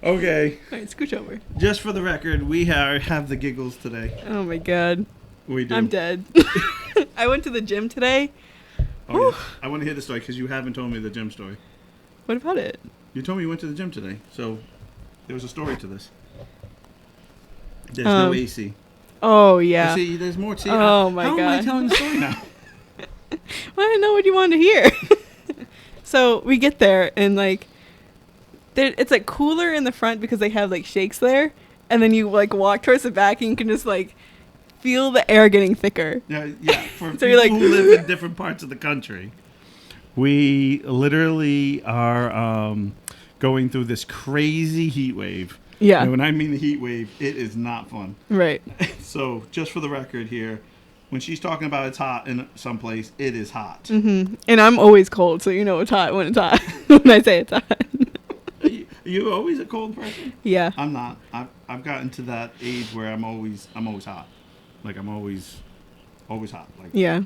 Okay. All right, scooch over. Just for the record, we have the giggles today. Oh my god. We do. I'm dead. I went to the gym today. Oh, yeah. I want to hear the story because you haven't told me the gym story. What about it? You told me you went to the gym today, so there was a story to this. There's no AC. Oh, yeah. See, there's more to Oh, my God. God. How am I telling the story now? Well, I didn't know what you wanted to hear. So we get there, and, like, it's, like, cooler in the front because they have, like, shakes there. And then you, like, walk towards the back, and you can just, like, feel the air getting thicker. Yeah. For So people who live in different parts of the country, we literally are going through this crazy heat wave. Yeah. And when I mean the heat wave, it is not fun. Right. So, just for the record here, when she's talking about it's hot in some place, it is hot. Mm-hmm. And I'm always cold, so you know it's hot when it's hot. When I say it's hot. Are you always a cold person? Yeah. I'm not. I've gotten to that age where I'm always hot. Like I'm always hot. Like Yeah.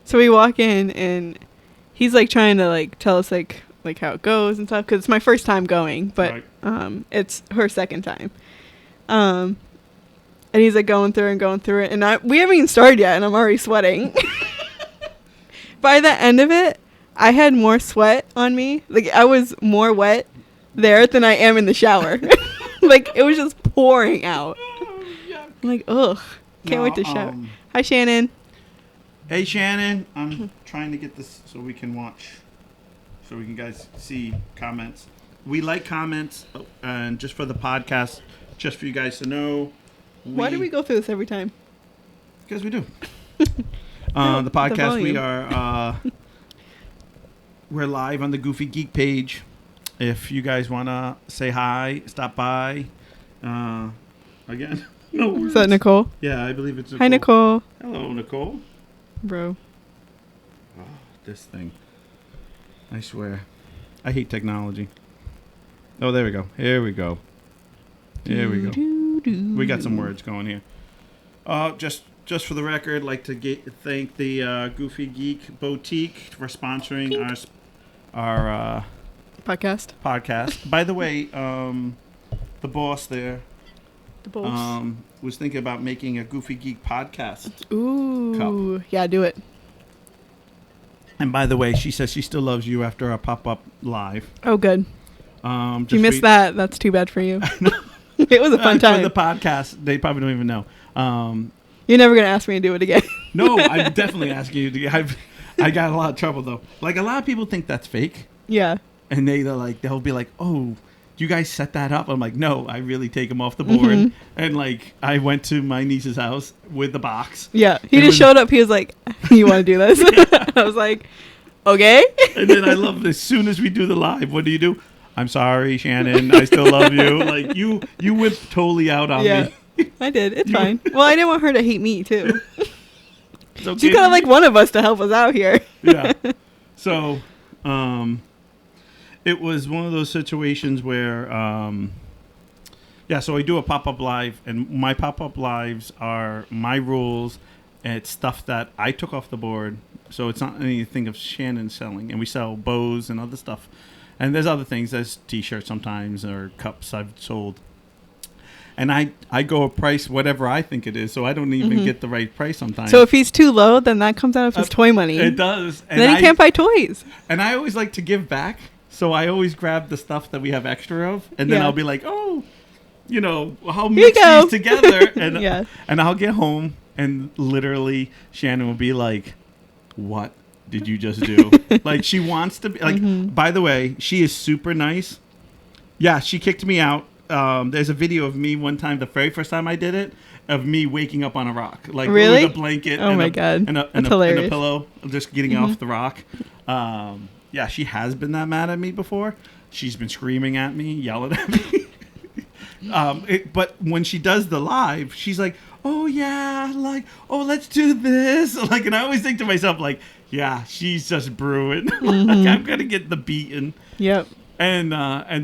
So we walk in, and he's like trying to like tell us like how it goes and stuff, because it's my first time going, but right. It's her second time. And he's like going through it, and we haven't even started yet, and I'm already sweating. By the end of it, I had more sweat on me. Like I was more wet there than I am in the shower. Like it was just pouring out. I'm like, ugh, can't wait to shower. Hi, Shannon. Hey, Shannon. I'm trying to get this so we can watch, so we can guys see comments. We like comments, and just for the podcast, just for you guys to know. Why do we go through this every time? Because we do. The podcast, we are we're live on the Goofy Geek page. If you guys want to say hi, stop by. Again, no words. Is that Nicole? Yeah, I believe it's Nicole. Hi, Nicole. Hello, Nicole. Bro. Oh, this thing. I swear. I hate technology. Oh, there we go. Here we go. Here we go. We got some words going here. Just for the record, like to thank the Goofy Geek Boutique for sponsoring our podcast. By the way, the boss there was thinking about making a Goofy Geek podcast. Ooh, cup. Yeah, do it. And by the way, she says she still loves you after our pop-up live. Oh, good. If you missed that, that's too bad for you. It was a fun time. For the podcast, they probably don't even know. You're never going to ask me to do it again. No, I'm definitely asking you to. I got a lot of trouble, though. Like, a lot of people think that's fake. Yeah. And they'll be like, oh, do you guys set that up? I'm like, no, I really take them off the board. Mm-hmm. And, like, I went to my niece's house with the box. Yeah. He just showed up. He was like, you want to do this? Yeah. I was like, okay. And then I love as soon as we do the live, what do? I'm sorry, Shannon. I still love you. Like, you whipped totally out on me. I did. It's fine. Well, I didn't want her to hate me, too. It's okay. She kind of like one of us to help us out here. Yeah. So, it was one of those situations where, so I do a pop-up live, and my pop-up lives are my rules, and it's stuff that I took off the board, so it's not anything of Shannon selling, and we sell bows and other stuff. And there's other things. There's T-shirts sometimes or cups I've sold. And I go a price whatever I think it is, so I don't even get the right price sometimes. So if he's too low, then that comes out of his toy money. It does. And then he can't buy toys. And I always like to give back, so I always grab the stuff that we have extra of, and then I'll be like, oh, I'll mix these together. And, and I'll get home, and literally Shannon will be like, what did you just do? Like, she wants to be like, by the way, she is super nice. Yeah, she kicked me out. There's a video of me one time, the very first time I did it, of me waking up on a rock, like really? with a blanket God. and a pillow, just getting off the rock. Yeah, she has been that mad at me before. She's been screaming at me, yelling at me. But when she does the live, she's like, oh yeah, like, oh, let's do this. Like, and I always think to myself, like, yeah, she's just brewing. Like, I'm gonna get the beating. Yep. And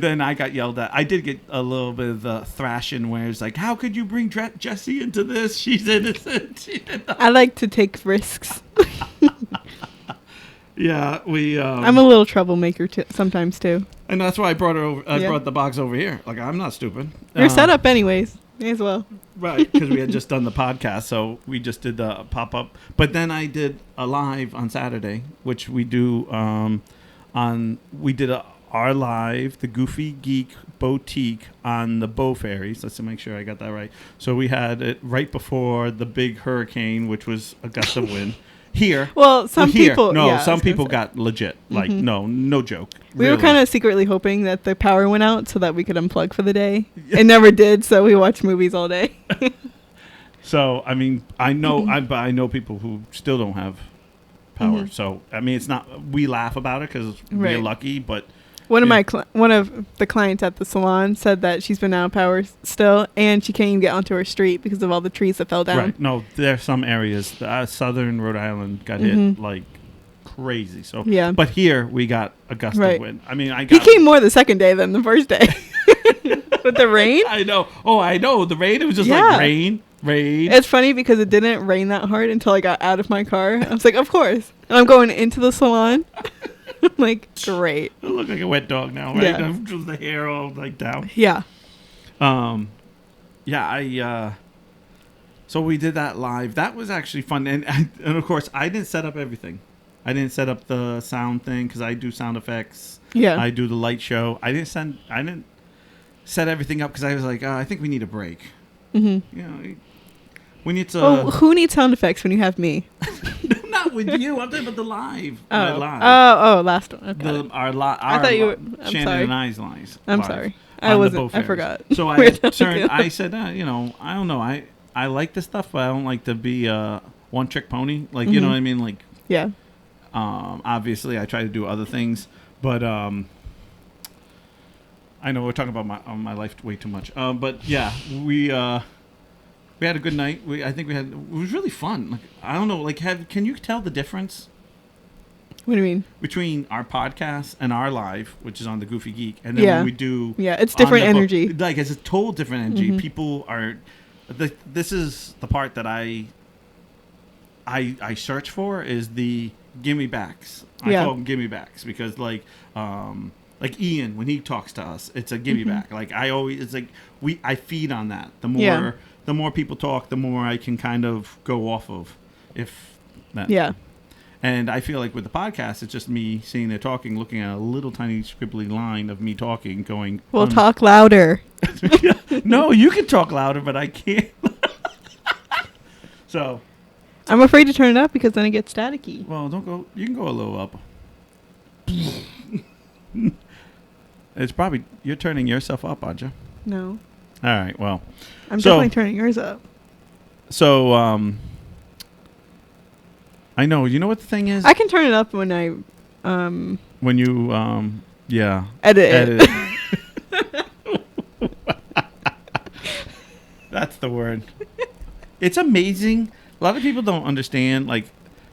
then I got yelled at. I did get a little bit of the thrashing where it's like, how could you bring Jessie into this? She's innocent. I like to take risks. Yeah, we... I'm a little troublemaker sometimes, too. And that's why I brought her over. I Yeah. brought the box over here. Like, I'm not stupid. We're set up anyways. May as well. Right, because we had just done the podcast, so we just did the pop-up. But then I did a live on Saturday, which we do our live, the Goofy Geek Boutique on the Bow Ferries. Let's make sure I got that right. So we had it right before the big hurricane, which was a gust of wind. Here. Well, some people... No, yeah, some people got legit. Like, no joke. We were kind of secretly hoping that the power went out so that we could unplug for the day. It never did, so we watched movies all day. So, I mean, I know people who still don't have power. So, I mean, it's not... We laugh about it because we're lucky, but... One of the clients at the salon said that she's been out of power still, and she can't even get onto her street because of all the trees that fell down. Right. No, there's some areas. Southern Rhode Island got hit like crazy. So yeah. But here we got a gust of wind. I mean, he came more the second day than the first day with the rain. I know. Oh, I know the rain. It was just like rain. It's funny because it didn't rain that hard until I got out of my car. I was like, of course. And I'm going into the salon. I'm like, great. I look like a wet dog now, right? Yeah. Just the hair all like down. Yeah. So we did that live. That was actually fun. And of course, I didn't set up everything. I didn't set up the sound thing because I do sound effects. Yeah. I do the light show. I didn't set everything up because I was like, I think we need a break. Mm-hmm. You know, we need to... Well, who needs sound effects when you have me? Not with you. I'm talking about the live. Oh, live. Last one. Okay. I thought you were... I'm Shannon sorry. and I's lives. I'm live sorry. I forgot. So I said, I don't know. I like this stuff, but I don't like to be a one-trick pony. Like, you know what I mean? Like, yeah. Obviously, I try to do other things, but I know we're talking about my life way too much. But yeah, we had a good night. It was really fun. Like, I don't know. Like, can you tell the difference? What do you mean? Between our podcast and our live, which is on the Goofy Geek, and then when we do... Yeah, it's different energy. Like, it's a total different energy. People are... This is the part that I search for, is the gimme backs. I call them gimme backs because, like Ian, when he talks to us, it's a gimme back. Like, it's like I feed on that. The more people talk, the more I can kind of go off of. Yeah. And I feel like with the podcast, it's just me sitting there talking, looking at a little tiny scribbly line of me talking, going... We'll talk louder. No, you can talk louder, but I can't. So... I'm afraid to turn it up because then it gets staticky. Well, don't go... You can go a little up. It's probably... You're turning yourself up, aren't you? No. All right, well... I'm definitely turning yours up. So, I know. You know what the thing is? I can turn it up when I, when you, edit it. That's the word. It's amazing. A lot of people don't understand. Like,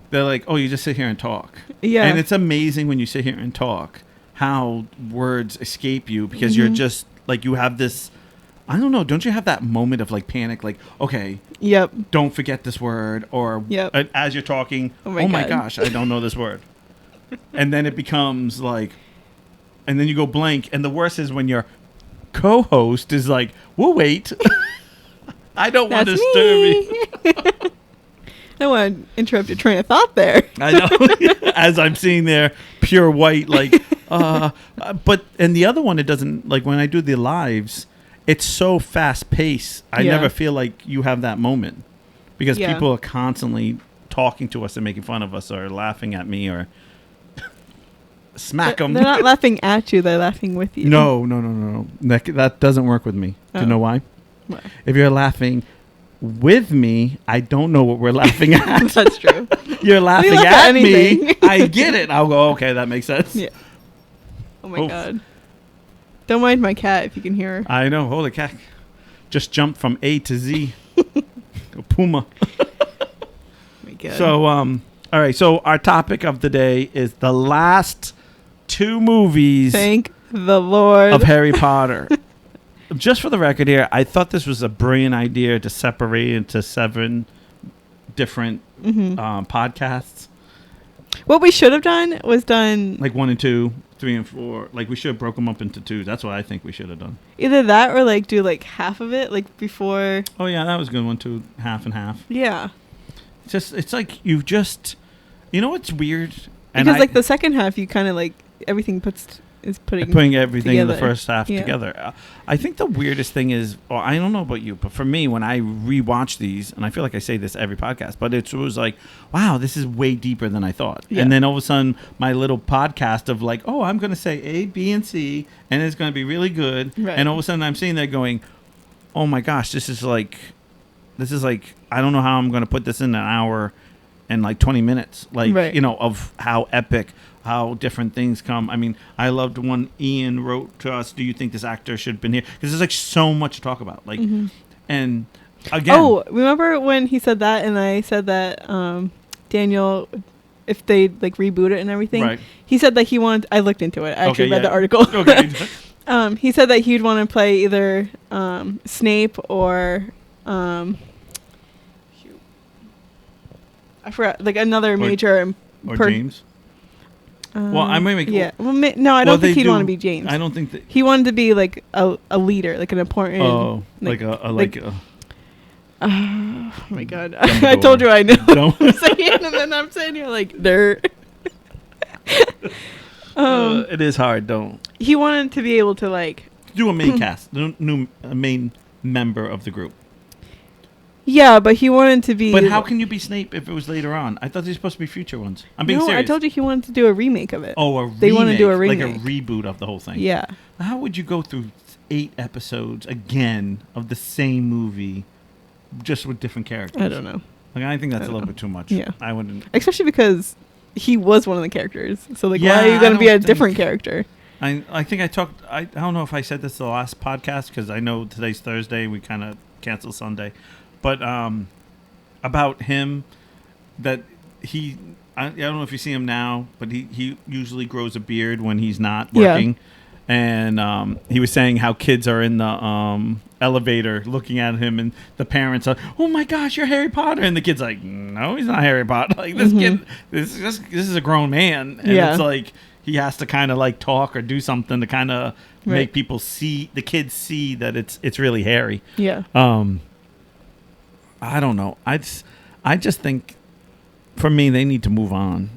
they're like, oh, you just sit here and talk. Yeah. And it's amazing when you sit here and talk how words escape you because you're just, like, you have this... I don't know. Don't you have that moment of like panic? Like, okay, don't forget this word. Or as you're talking, oh my gosh, I don't know this word. And then it becomes like, and then you go blank. And the worst is when your co-host is like, we'll wait. I don't want to disturb you. I don't want to interrupt your train of thought there. I know. As I'm seeing there, pure white, like, but, and the other one, it doesn't, like when I do the lives, it's so fast paced. I never feel like you have that moment because people are constantly talking to us and making fun of us or laughing at me or smack them. They're not laughing at you. They're laughing with you. No. That doesn't work with me. Do you know why? If you're laughing with me, I don't know what we're laughing at. That's true. You're laughing at me. I get it. I'll go, okay, that makes sense. Yeah. Oh, my God. Don't mind my cat if you can hear her. I know. Holy cat. Just jumped from A to Z. Puma. My God. So, all right. So our topic of the day is the last 2 movies. Thank the Lord. Of Harry Potter. Just for the record here, I thought this was a brilliant idea to separate into 7 different podcasts. What we should have done was like 1 and 2, 3 and 4. Like we should have broke them up into 2. That's what I think we should have done. Either that or like do like half of it like before. Oh yeah, that was a good one too. Half and half. Yeah. It's like you just, you know what's weird? Because like the second half, you kind of like everything putting everything in the together. first half together. I think the weirdest thing is, or I don't know about you, but for me, when I rewatch these, and I feel like I say this every podcast, but it was like, wow, this is way deeper than I thought. Yeah. And then all of a sudden, my little podcast of like, oh, I'm going to say A, B, and C, and it's going to be really good. Right. And all of a sudden, I'm sitting there going, oh my gosh, this is like, I don't know how I'm going to put this in an hour and like 20 minutes, like, Right. you know, of how epic, how different things come. I mean, I loved one Ian wrote to us, do you think this actor should have been here? Because there's like so much to talk about. Like, and again. Oh, remember when he said that and I said that Daniel, if they like reboot it and everything, Right. he said that he wanted, I looked into it. I actually read the article. Okay. He said that he'd want to play either Snape or I forgot, like another major Or James. Well, I'm going to make... Yeah. Well, no, I don't think he'd want to be James. I don't think that... He wanted to be like a leader, like an important... Oh, oh my God. I told you I know what I'm saying, and then I'm saying you're like, dirt. It is hard, don't... He wanted to be able to like... Do a main cast. A main member of the group. Yeah, but he wanted to be... But how can you be Snape if it was later on? I thought these were supposed to be future ones. I'm being serious. I told you he wanted to do a remake of it. Oh, a remake. They want to do a remake. Like a reboot of the whole thing. Yeah. How would you go through 8 episodes again of the same movie just with different characters? I don't know. Like, I think that's a little bit too much. Yeah. I wouldn't... Especially because he was one of the characters. So, like, Yeah, why are you going to be a don't different think- character? I think I talked... I don't know if I said this the last podcast because I know today's Thursday. We kind of canceled Sunday. But about him, that he... I don't know if you see him now, but he usually grows a beard when he's not working. And he was saying how kids are in the elevator looking at him, and the parents are, "Oh my gosh, you're Harry Potter!" And the kid's like, "No, he's not Harry Potter. Like this kid, this is a grown man." And it's like he has to kind of like talk or do something to kind of make people see, the kids see that it's really Harry. Yeah. I don't know. I just think, for me, they need to move on.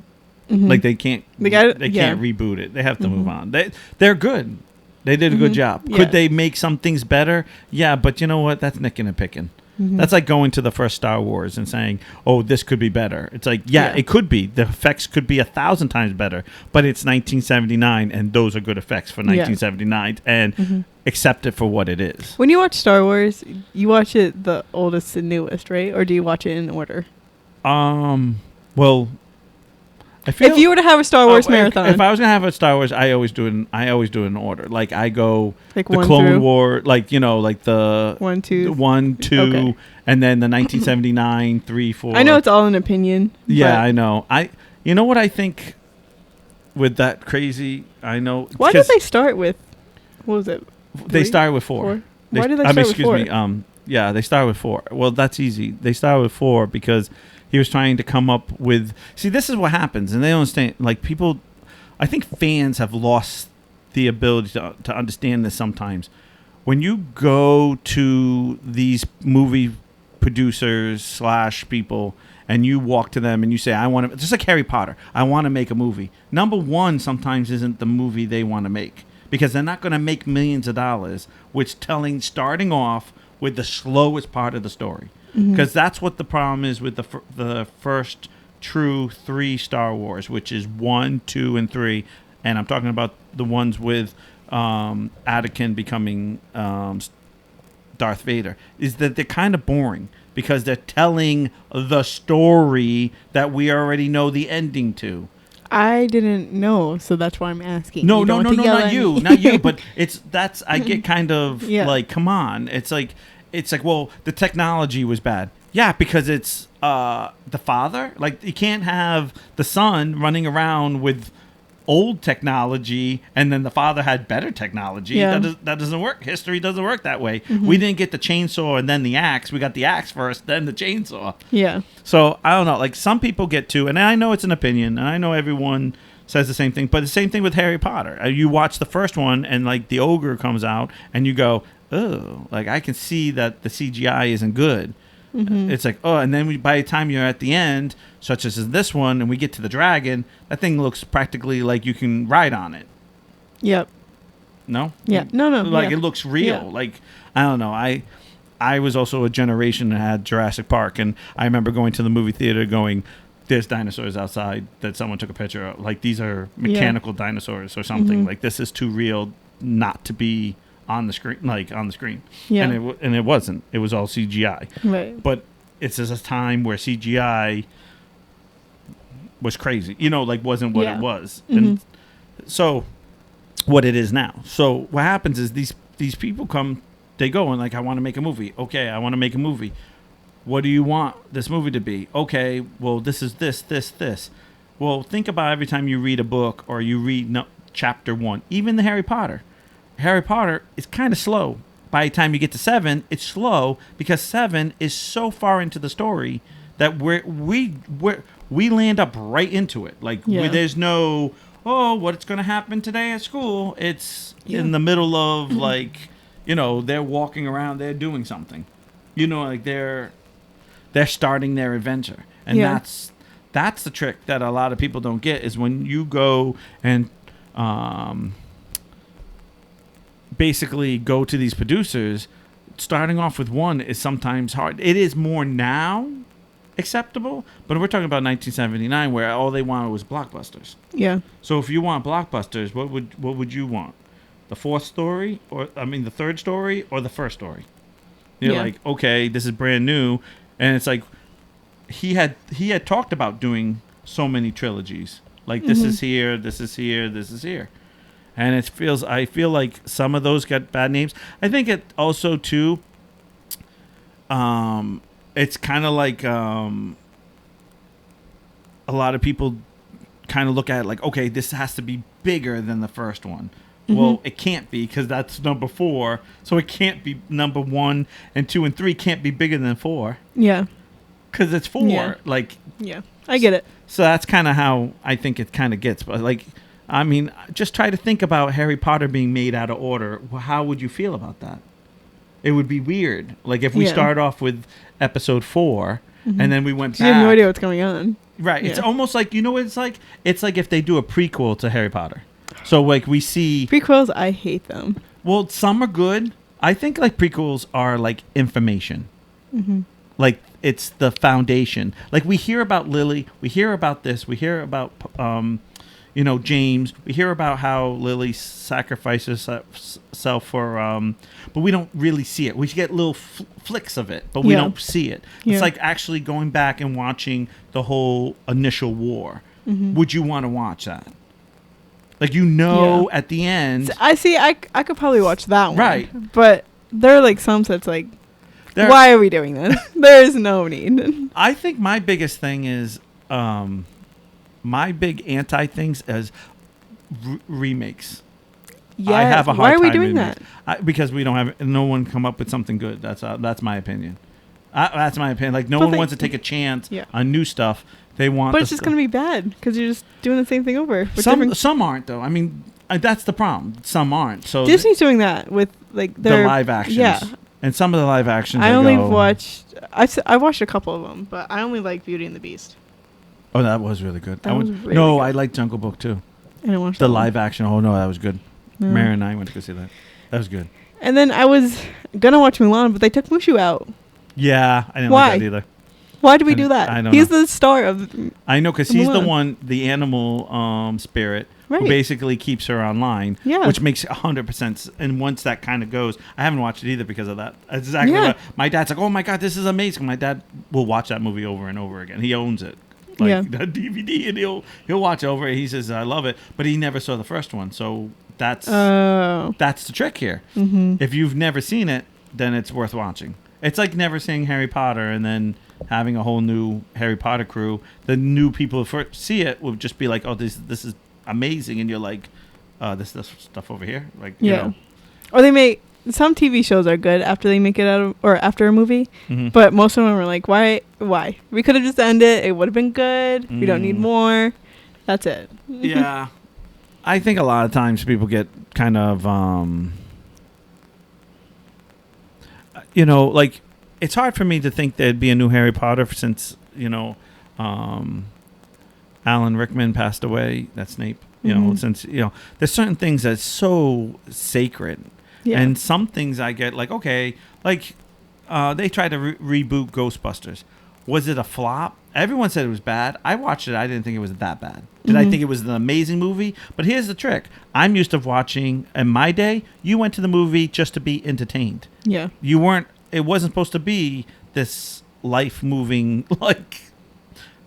Like they can't can't reboot it. They have to move on. They're good. They did a good job. Yeah. Could they make some things better? Yeah, but you know what? That's nicking and picking. That's like going to the first Star Wars and saying, "Oh, this could be better." It's like, yeah, it could be. The effects could be 1,000 times better, but it's 1979, and those are good effects for 1979, and accept it for what it is. When you watch Star Wars, you watch it the oldest and newest, right? Or do you watch it in order? Well, if you were to have a Star Wars marathon, if I was gonna have a Star Wars, I always do it in order. Like I go like the Clone War, like like the 1, 2, 1, 2, okay. and then the 1979, 3, 4. I know it's all an opinion. Yeah, I know. You know what I think with that crazy. I know. Why did they start with? What was it? They started with 4. Why did they start with 4? Excuse me. Yeah, they started with 4. Well, that's easy. They started with 4 because he was trying to come up with... See, this is what happens, and they don't understand. Like, people... I think fans have lost the ability to understand this sometimes. When you go to these movie producers / people, and you walk to them and you say, I want to... Just like Harry Potter. I want to make a movie. Number 1 sometimes isn't the movie they want to make. Because they're not going to make millions of dollars with starting off with the slowest part of the story. Because that's what the problem is with the first true 3 Star Wars, which is 1, 2, and 3. And I'm talking about the ones with Anakin becoming Darth Vader, is that they're kind of boring because they're telling the story that we already know the ending to. I didn't know, so that's why I'm asking. No, not you. But I get kind of like, come on. It's like, well, the technology was bad. Yeah, because it's the father. Like, you can't have the son running around with old technology and then the father had better technology. Yeah. That doesn't work. History doesn't work that way. We didn't get the chainsaw and then the axe. We got the axe first, then the chainsaw. Yeah. So, I don't know. Like, some people get to, and I know it's an opinion, and I know everyone says the same thing. But the same thing with Harry Potter. You watch the first one, and like the ogre comes out, and you go, oh, like I can see that the CGI isn't good. Mm-hmm. It's like, oh, and then by the time you're at the end, such as in this one, and we get to the dragon, that thing looks practically like you can ride on it. Yep. No? Yeah. No. Like yeah. it looks real. Yeah. Like, I don't know. I was also a generation that had Jurassic Park, and I remember going to the movie theater going, there's dinosaurs outside that someone took a picture of. Like, these are mechanical dinosaurs or something. Mm-hmm. Like, this is too real not to be on the screen. Yeah. And it wasn't. It was all CGI. Right. But it's just a time where CGI was crazy. Like, wasn't what it was. Mm-hmm. And so, what it is now. So, what happens is these people come, they go and like, I want to make a movie. Okay, I want to make a movie. What do you want this movie to be? Okay, well, this is this. Well, think about every time you read a book or you read chapter 1, even the Harry Potter. Harry Potter is kind of slow. By the time you get to 7, it's slow because 7 is so far into the story that we land up right into it. Like, there's no, what's going to happen today at school? It's in the middle of, like, they're walking around, they're doing something. Like they're starting their adventure. And that's the trick that a lot of people don't get, is when you go and basically go to these producers, starting off with one is sometimes hard. It is more now acceptable, but we're talking about 1979 where all they wanted was blockbusters. Yeah. So if you want blockbusters, what would you want? The fourth story, the third story, or the first story? You're like, okay, this is brand new, and it's like he had talked about doing so many trilogies. Like, this is here, this is here, this is here. And I feel like some of those got bad names. I think it also too. It's kind of like a lot of people kind of look at it like, okay, this has to be bigger than the first one. Mm-hmm. Well, it can't be, because that's number 4. So it can't be number 1 and 2 and 3 can't be bigger than 4. Yeah. Because it's 4. Yeah. Like. Yeah, I get it. So that's kind of how I think it kind of gets. But like. I mean, just try to think about Harry Potter being made out of order. How would you feel about that? It would be weird. Like, if we start off with episode 4, and then we went back. You have no idea what's going on. Right. Yeah. It's almost like, what it's like? It's like if they do a prequel to Harry Potter. So, like, we see... Prequels, I hate them. Well, some are good. I think, like, prequels are, like, information. Mm-hmm. Like, it's the foundation. Like, we hear about Lily. We hear about this. We hear about... James, we hear about how Lily sacrifices herself for, but we don't really see it. We get little flicks of it, but we don't see it. It's like actually going back and watching the whole initial war. Mm-hmm. Would you want to watch that? Like, at the end. I see. I could probably watch that one. Right. But there are like some that's like, why are we doing this? There is no need. I think my biggest thing is, my big anti-things as remakes. Yeah. I have a hard Why are we time doing that? Because we don't have no one come up with something good. That's my opinion. That's my opinion. Like, no one wants to take a chance on new stuff. They want. But it's just going to be bad because you're just doing the same thing over. Some aren't, though. I mean, that's the problem. Some aren't. So Disney's doing that with like the live actions. Yeah. And some of the live actions. I watched a couple of them, but I only like Beauty and the Beast. Oh, that was really good. Really good. I liked Jungle Book too. I didn't watch the live action. Oh no, that was good. No. Mary and I went to go see that. That was good. And then I was gonna watch Mulan, but they took Mushu out. Yeah, I didn't like that either. Why did we do that? I don't He's know. the star of. I know, because he's the one, the animal spirit, who basically keeps her online. Yeah. Which makes 100%. And once that kind of goes, I haven't watched it either because of that. That's exactly what my dad's like. Oh my god, this is amazing. My dad will watch that movie over and over again. He owns it. Like the DVD, and he'll watch over it. He says, I love it, but he never saw the first one. So that's the trick here. Mm-hmm. If you've never seen it, then it's worth watching. It's like never seeing Harry Potter and then having a whole new Harry Potter crew. The new people who first see it will just be like, oh, this is amazing, and you're like, this stuff over here, like you know. Or they make some TV shows are good after they make it out of, or after a movie, but most of them are like, why? We could have just ended. It would have been good. We don't need more. That's it. Yeah. I think a lot of times people get kind of, like, it's hard for me to think there'd be a new Harry Potter since, Alan Rickman passed away. That's Snape. Since, there's certain things that's so sacred. Yeah. And some things I get like, okay, like they tried to reboot Ghostbusters. Was it a flop? Everyone said it was bad. I watched it. I didn't think it was that bad. Did I think it was an amazing movie? But here's the trick. I'm used to watching, in my day, you went to the movie just to be entertained. Yeah. It wasn't supposed to be this life-moving, like,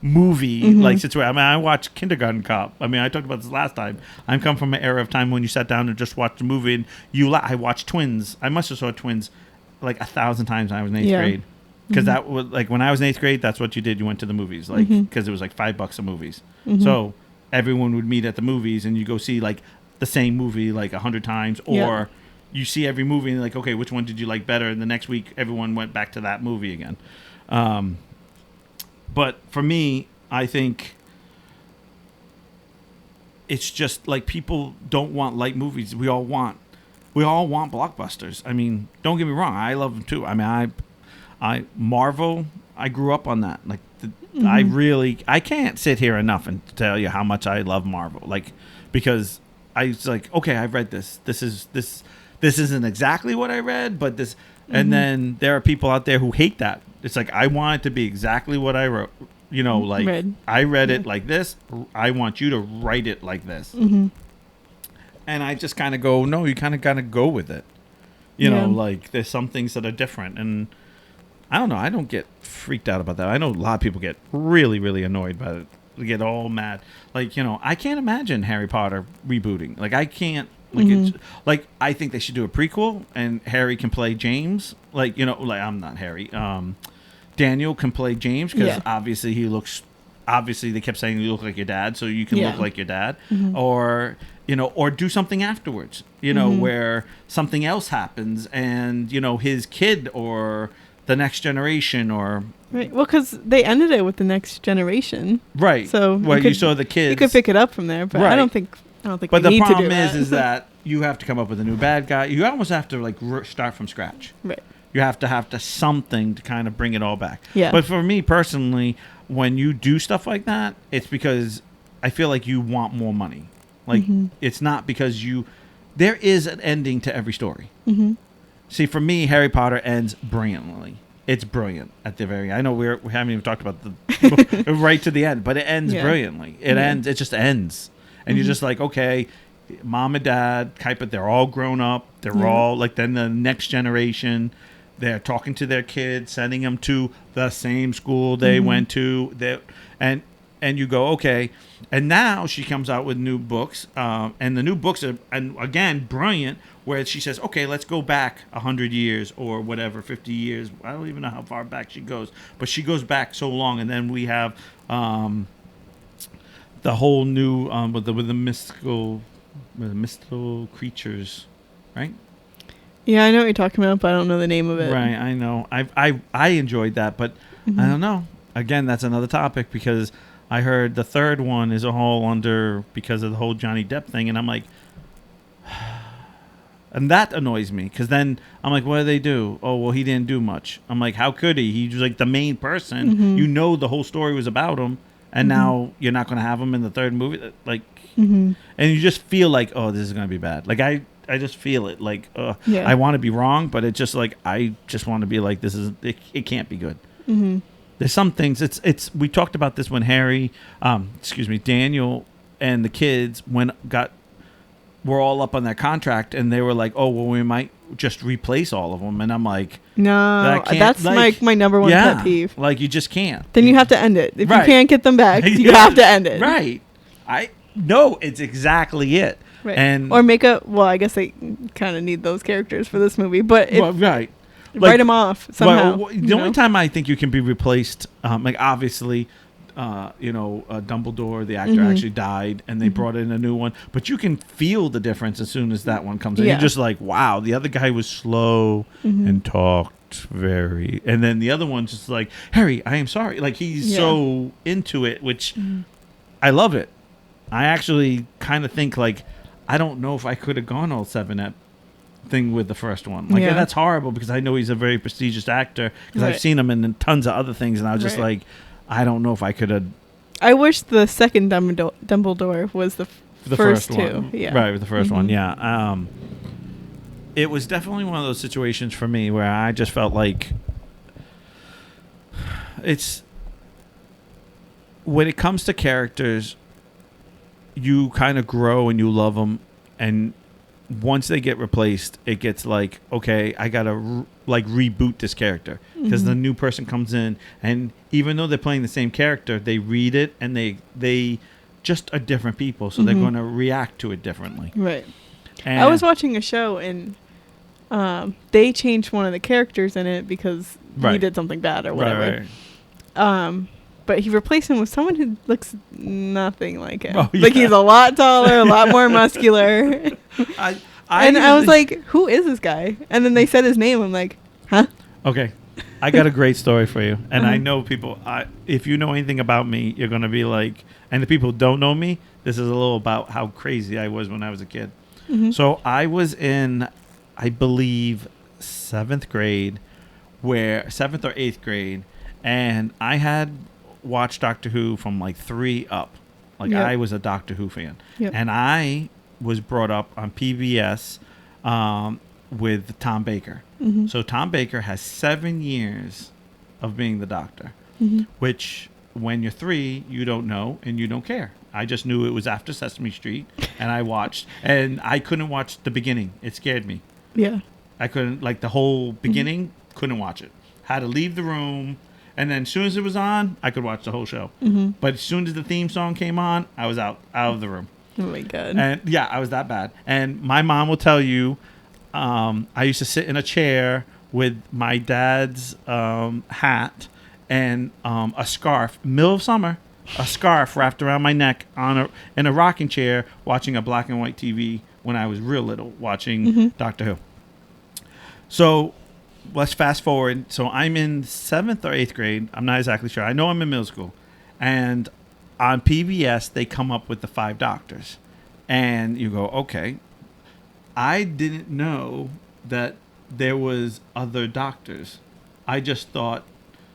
movie like situation. I mean, I watched Kindergarten Cop. I mean, I talked about this last time. I'm come from an era of time when you sat down and just watched a movie and I watched Twins. I must have saw Twins like 1,000 times when I was in 8th grade. Because that was like when I was in 8th grade, that's what you did. You went to the movies, like because it was like $5 a movies. So everyone would meet at the movies and you go see like the same movie like 100 times, or you see every movie and like, okay, which one did you like better? And the next week, everyone went back to that movie again. But for me, I think it's just like people don't want light movies. We all want blockbusters. I mean, don't get me wrong. I love them too. I mean, I Marvel, I grew up on that. Like, I can't sit here enough and tell you how much I love Marvel. Like, because I was like, okay, I've read this. This isn't exactly what I read, but this. And then there are people out there who hate that. It's like, I want it to be exactly what I wrote. Like I read it like this. I want you to write it like this. And I just kind of go, no, you kind of got to go with it. Like there's some things that are different. And I don't know. I don't get freaked out about that. I know a lot of people get really, really annoyed by it. They get all mad. Like, I can't imagine Harry Potter rebooting. Like, I can't. Like, it's, like, I think they should do a prequel and Harry can play James. Like, like, I'm not Harry. Daniel can play James because obviously they kept saying you look like your dad, so you can look like your dad. Or, or do something afterwards, where something else happens and, his kid or the next generation or... Right. Well, because they ended it with the next generation. Right. So you saw the kids. You could pick it up from there, but I don't think but we the need problem to do that. is that you have to come up with a new bad guy. You almost have to like start from scratch. Right. You have to something to kind of bring it all back. Yeah. But for me personally, when you do stuff like that, it's because I feel like you want more money. Like it's not because there is an ending to every story. See, for me, Harry Potter ends brilliantly. It's brilliant at the very. I know we haven't even talked about the right to the end, but it ends brilliantly. It ends. It just ends. And you're just like, okay, mom and dad, but they're all grown up. They're all like, then the next generation, they're talking to their kids, sending them to the same school they went to. And you go, okay. And now she comes out with new books. And the new books are, and again, brilliant, where she says, okay, let's go back 100 years or whatever, 50 years. I don't even know how far back she goes. But she goes back so long. And then we have... the whole new with the mystical creatures, right? Yeah, I know what you're talking about, but I don't know the name of it. Right, I know. I enjoyed that, but I don't know. Again, that's another topic because I heard the third one is a whole under because of the whole Johnny Depp thing, and I'm like, and that annoys me because then I'm like, what do they do? Oh, well, he didn't do much. I'm like, how could he? He was like the main person. The whole story was about him. And now you're not going to have him in the third movie, like, and you just feel like, oh, this is going to be bad. Like I just feel it, like, I want to be wrong, but it's just like I just want to be like, it can't be good. There's some things. It's we talked about this when Daniel and the kids were all up on their contract, and they were like, oh, well, we might just replace all of them, and I'm like, no, that's like my number one pet peeve. Like, you just can't. Then you have to end it. If you can't get them back, you have to end it. Right. No, it's exactly it. Right. And or I guess they kind of need those characters for this movie, but right. Write them off somehow. The only time I think you can be replaced, like obviously, Dumbledore, the actor, actually died, and they brought in a new one. But you can feel the difference as soon as that one comes in. You're just like, wow, the other guy was slow and talked very, and then the other one's just like, Harry, I am sorry. Like he's so into it, which I love it. I actually kind of think like I don't know if I could have gone all 7 thing with the first one. Like, Yeah. and that's horrible because I know he's a very prestigious actor because Right. I've seen him in tons of other things, and I was just Right. like, I don't know if I could have. I wish the second Dumbledore was the first two. one. Yeah. Right, with the 1st one, Mhm. yeah. It was definitely one of those situations for me where I just felt like it's when it comes to characters, you kind of grow and you love them, and once they get replaced, it gets like, okay, I gotta like reboot this character because the new person comes in, and even though they're playing the same character, they read it and they just are different people, so they're going to react to it differently. Right. And I was watching a show and they changed one of the characters in it because he Right. did something bad or whatever. Right. But he replaced him with someone who looks nothing like him. Oh, Like yeah. he's a lot taller, a lot more muscular. I was like, who is this guy? And then they said his name. I'm like, huh? okay, I got a great story for you, and I Uh-huh. know people. If you know anything about me, you're gonna be like, and the people who don't know me, this is a little about how crazy I was when I was a kid. Mm-hmm. So I was in, I believe, 7th grade, 7th or 8th grade, and I had watched Doctor Who from like 3 up. Like Yep. I was a Doctor Who fan, Yep. and I was brought up on PBS with Tom Baker. Mm-hmm. So Tom Baker has 7 years of being the Doctor, Mm-hmm. which when you're 3, you don't know and you don't care. I just knew it was after Sesame Street, and I watched, and I couldn't watch the beginning. It scared me. Yeah. I couldn't, like the whole beginning, couldn't watch it. Had to leave the room, and then as soon as it was on, I could watch the whole show. Mm-hmm. But as soon as the theme song came on, I was out of the room. Oh my god. And yeah, I was that bad. And my mom will tell you, I used to sit in a chair with my dad's hat and a scarf, middle of summer, a scarf wrapped around my neck in a rocking chair, watching a black and white TV when I was real little, watching Doctor Who. So let's fast forward. So I'm in 7th or 8th grade. I'm not exactly sure. I know I'm in middle school, and on PBS, they come up with the 5 Doctors. And you go, okay. I didn't know that there was other doctors. I just thought,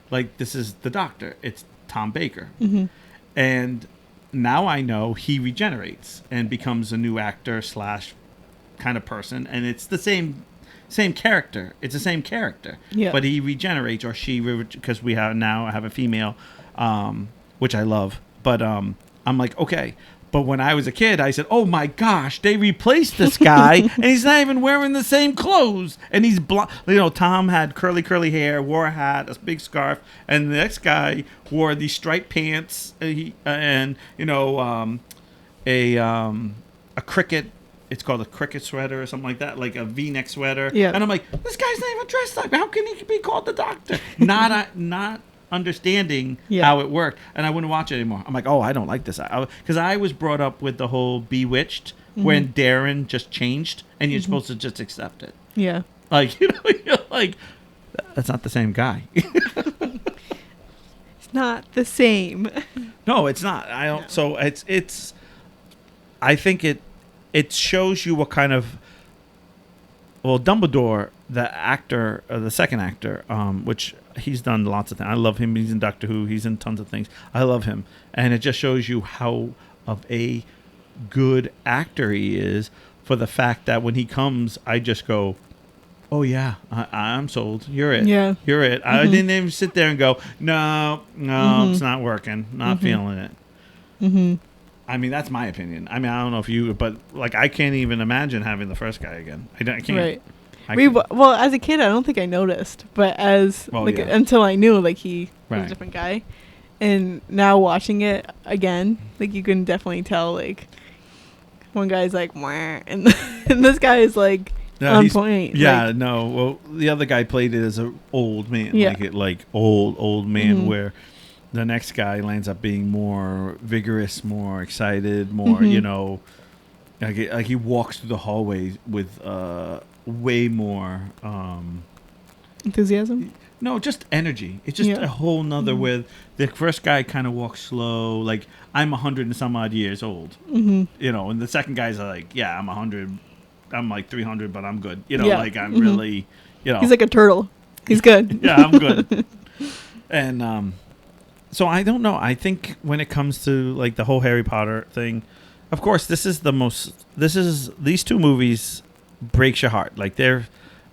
like, this is the Doctor. It's Tom Baker. Mm-hmm. And now I know he regenerates and becomes a new actor / kind of person. And it's the same character. It's the same character. Yeah. But he regenerates, or she, because we have a female, which I love. But I'm like, okay. But when I was a kid, I said, oh my gosh, they replaced this guy, and he's not even wearing the same clothes. And he's blonde. You know, Tom had curly hair, wore a hat, a big scarf, and the next guy wore these striped pants, and you know, a cricket. It's called a cricket sweater or something like that, like a V-neck sweater. Yeah. And I'm like, this guy's not even dressed like. How can he be called the Doctor? Not understanding how it worked, and I wouldn't watch it anymore. I'm like, oh, I don't like this, because I was brought up with the whole Bewitched, when Darren just changed, and you're supposed to just accept it. Yeah. Like, you know, you're like, that's not the same guy. It's not the same. No, it's not. I don't. No. So it's. I think it shows you what kind of. Well, Dumbledore, the actor, the second actor, which he's done lots of things. I love him. He's in Doctor Who. He's in tons of things. I love him, and it just shows you how of a good actor he is. For the fact that when he comes, I just go, oh yeah, I'm sold. You're it. Yeah. You're it. I didn't even sit there and go, no, it's not working. Not feeling it. Mm-hmm. I mean, that's my opinion. I mean, I don't know if you, but like, I can't even imagine having the first guy again. I can't. Right. Well, as a kid, I don't think I noticed, but until I knew like he was a different guy, and now watching it again, like you can definitely tell like one guy's like, wah, and this guy is like on point. Yeah, like, no. Well, the other guy played it as an old man, Yeah. like old man, where the next guy lands up being more vigorous, more excited, more you know, like he walks through the hallways with way more enthusiasm. No, just energy. It's just a whole nother with the first guy kind of walks slow. Like, I'm 100 and some odd years old. And the second guy's like, yeah, I'm 100. I'm like 300, but I'm good. Like I'm really, He's like a turtle. He's good. Yeah, I'm good. And so I don't know. I think when it comes to like the whole Harry Potter thing, of course, these two movies breaks your heart. Like I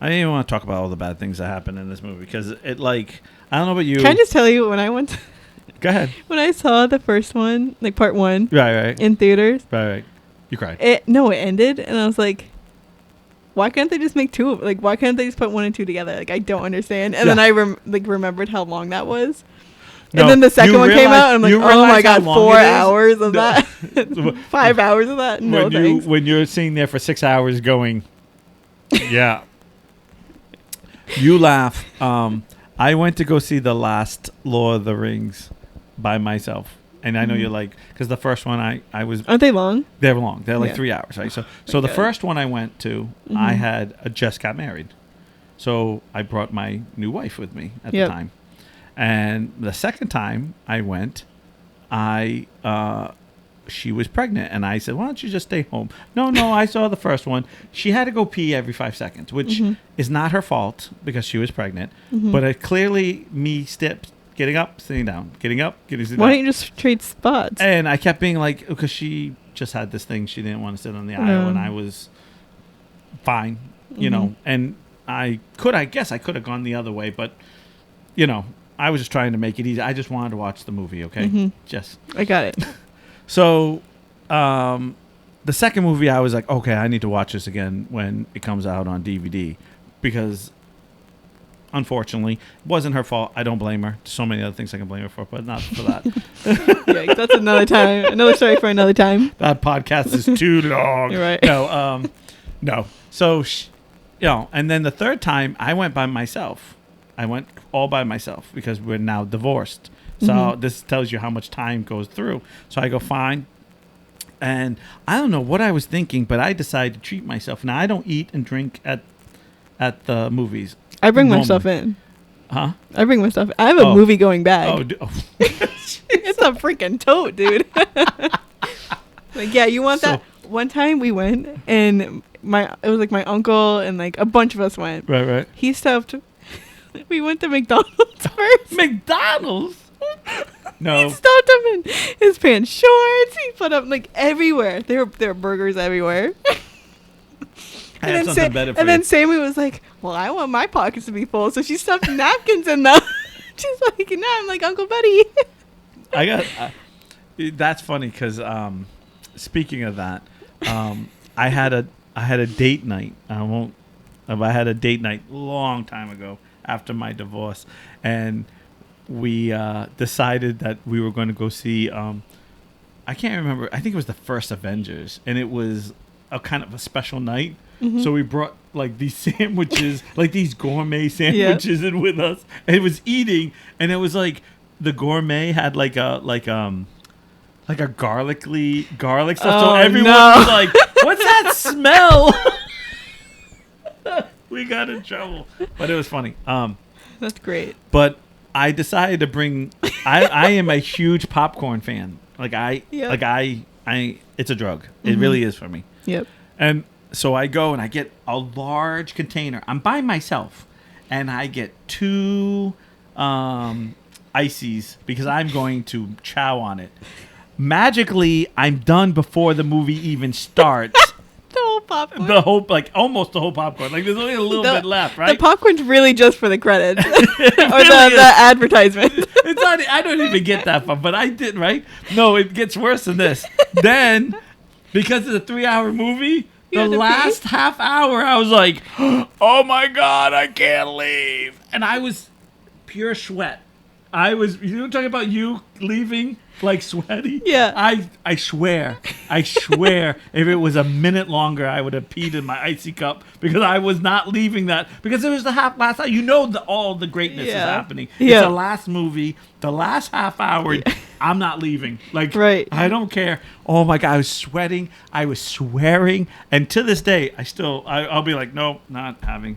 didn't even want to talk about all the bad things that happen in this movie because it like, I don't know about you. Can I just tell you when I went Go ahead. When I saw the first one, like part 1 right in theaters. Right. You cried. It ended and I was like, why can't they just make 2 of like why can't they just put 1 and 2 together? Like I don't understand. And then I remembered how long that was. No, and then the second one came out, and I'm like, oh my god, 4 hours of that, 5 hours of that. No thanks. When you're sitting there for 6 hours going, yeah, you laugh. I went to go see the last Lord of the Rings by myself, and I know you're like, because the first one I was. Aren't they long? They're long. They're like 3 hours, right? So the first one I went to, I had just got married, so I brought my new wife with me at the time. And the second time I went, she was pregnant, and I said, "Why don't you just stay home?" No, I saw the first one. She had to go pee every 5 seconds, which is not her fault because she was pregnant. But it clearly me steps getting up, sitting down, getting up, getting sitting down. Why don't you just trade spots? And I kept being like, because she just had this thing, she didn't want to sit on the aisle, and I was fine, And I guess I could have gone the other way, but I was just trying to make it easy. I just wanted to watch the movie, okay? I got it. So, the second movie, I was like, okay, I need to watch this again when it comes out on DVD. Because, unfortunately, it wasn't her fault. I don't blame her. There's so many other things I can blame her for, but not for that. Yeah, that's another time. Another story for another time. That podcast is too long. You're right. No. So, and then the third time, I went by myself. I went all by myself because we're now divorced. So this tells you how much time goes through. So I go, fine. And I don't know what I was thinking, but I decided to treat myself. Now, I don't eat and drink at the movies. I bring my stuff in. Huh? I bring my stuff. I have a movie-going bag. It's a freaking tote, dude. Like, yeah, you want that? One time we went, and it was like my uncle and like a bunch of us went. Right. He stuffed... We went to McDonald's first. McDonald's? No. He stuffed them in his pants shorts. He put them like everywhere. There were burgers everywhere. I have something better for you. And then Sammy was like, well, I want my pockets to be full. So she stuffed napkins in them. She's like, no. I'm like, Uncle Buddy. That's funny because speaking of that, I had a date night. I had a date night long time ago after my divorce, and we decided that we were going to go see I can't remember, I think it was the first Avengers, and it was a kind of a special night. So we brought like these sandwiches, like these gourmet sandwiches in with us, and it was eating, and it was like the gourmet had like a garlic stuff. So everyone was like, what's that smell? We got in trouble, but it was funny. That's great. But I decided to bring. I am a huge popcorn fan. It's a drug. It really is for me. Yep. And so I go and I get a large container. I'm by myself, and I get 2 ices because I'm going to chow on it. Magically, I'm done before the movie even starts. The whole popcorn. Almost the whole popcorn. Like, there's only a little bit left, right? The popcorn's really just for the credits. Or the advertisement. It's not, I don't even get that far, but I did, right? No, it gets worse than this. Then, because it's a 3-hour movie, the last half hour, I was like, oh my God, I can't leave. And I was pure sweat. Talking about you leaving like sweaty? Yeah. I swear, if it was a minute longer, I would have peed in my icy cup because I was not leaving that because it was the last hour. All the greatness is happening. Yeah. It's the last movie, the last half hour. I'm not leaving. Like, right. I don't care. Oh my God, I was sweating. I was swearing. And to this day, I'll be like, nope, not having.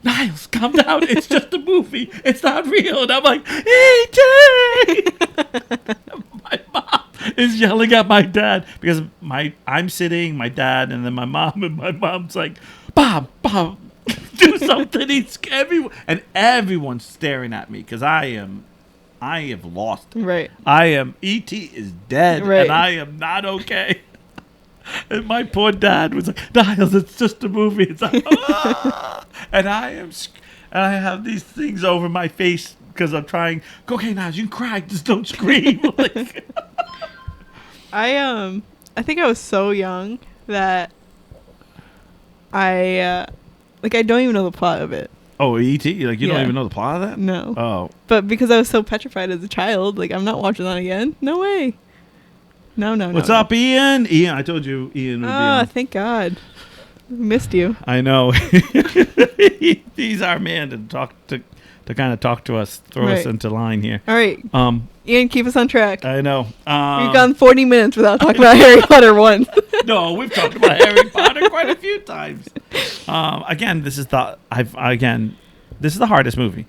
Niles, calm down. It's just a movie. It's not real. And I'm like, E.T. My mom is yelling at my dad because I'm sitting, my dad, and then my mom, and my mom's like, Bob, do something. Everyone's staring at me because I have lost. Right. E.T. is dead, Right. and I am not okay. And my poor dad was like, Niles, it's just a movie. It's like, ah! And I have these things over my face because I'm trying. Okay, Niles, you can cry, just don't scream. Like, I think I was so young that I don't even know the plot of it. oh, E.T., like you Yeah. don't even know the plot of that? No. Oh, But because I was so petrified as a child, like I'm not watching that again. No way. No. what's up, Ian? Ian, I told you Ian would be Oh, on. thank God. Missed you. I know. He's our man to kind of talk to us, throw us Right. into line here. All right, Ian, keep us on track. I know. We've gone 40 minutes without talking about Harry Potter once. No, we've talked about Harry Potter quite a few times. Again, this is the hardest movie.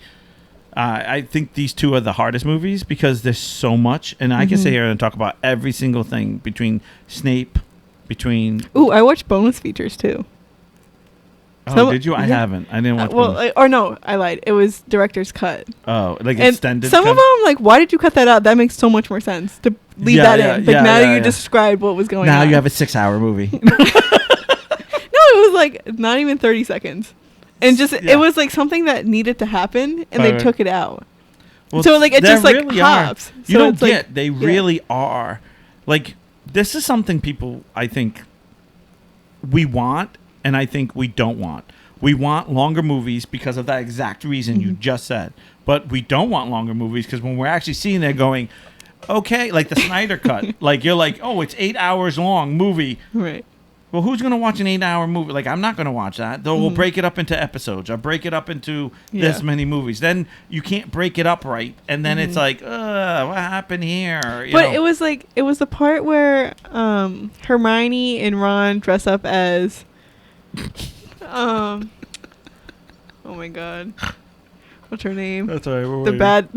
I think these two are the hardest movies because there's so much, and I can sit here and talk about every single thing between Snape, between. Ooh, I watched bonus features too. Oh, did you? I haven't. I didn't watch. Or no, I lied. It was director's cut. Oh, like And extended. some of them, I'm like, why did you cut that out? That makes so much more sense to leave Yeah, that yeah, in. Like yeah, now yeah, you yeah. described what was going on. Now you have a 6-hour movie. No, it was like not even 30 seconds. And just Yeah. it was like something that needed to happen and they Right. took it out. Well, So like it they just like really are. hops. You So don't it's like- get. They really are. Like this is something people I think we want, and I think we don't want. We want longer movies because of that exact reason you just said. But we don't want longer movies because when we're actually seeing there going, okay, like the Snyder Cut, like you're like, oh, it's 8 hours long movie. Right. Well, who's going to watch an 8-hour movie? Like, I'm not going to watch that. Though we'll break it up into episodes. I'll break it up into this Yeah. many movies. Then you can't break it up right. And then it's like, what happened here? You But know? it was the part where Hermione and Ron dress up as oh my God. What's her name? That's all right. We're The waiting. bad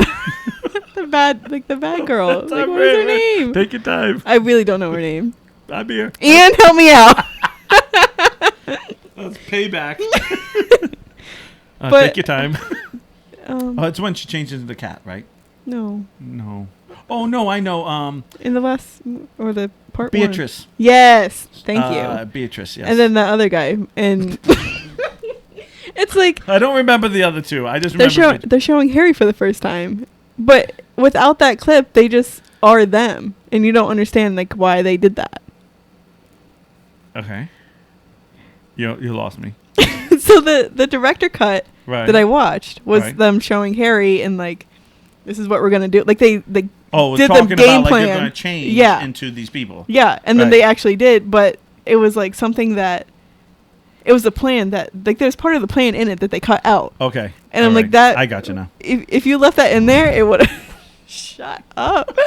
the bad girl. That's Like all what is her right. name? Take your time. I really don't know her name. I'm here. Ian, help me out. That's payback. But- Take your time. Um, It's when she changes into the cat, right? no. No. Oh, no, I know. In the last or the part one. Beatrice. Yes. Thank you. Beatrice, yes. And then the other guy and it's like I don't remember the other two. I just remember. they're showing Harry for the first time. But without that clip, they just are them and you don't understand like why they did that. Okay. You lost me. So the director cut Right. that I watched was Right. them showing Harry and like this is what we're gonna do. Like they Oh, did talking the game about plan. like they're going to change Yeah. into these people. Yeah, and then Right. they actually did, but it was like something that it was a plan that like there's part of the plan in it that they cut out. Okay. And I'm All like right. that. I got you now. If you left that in there, it would. Shut up.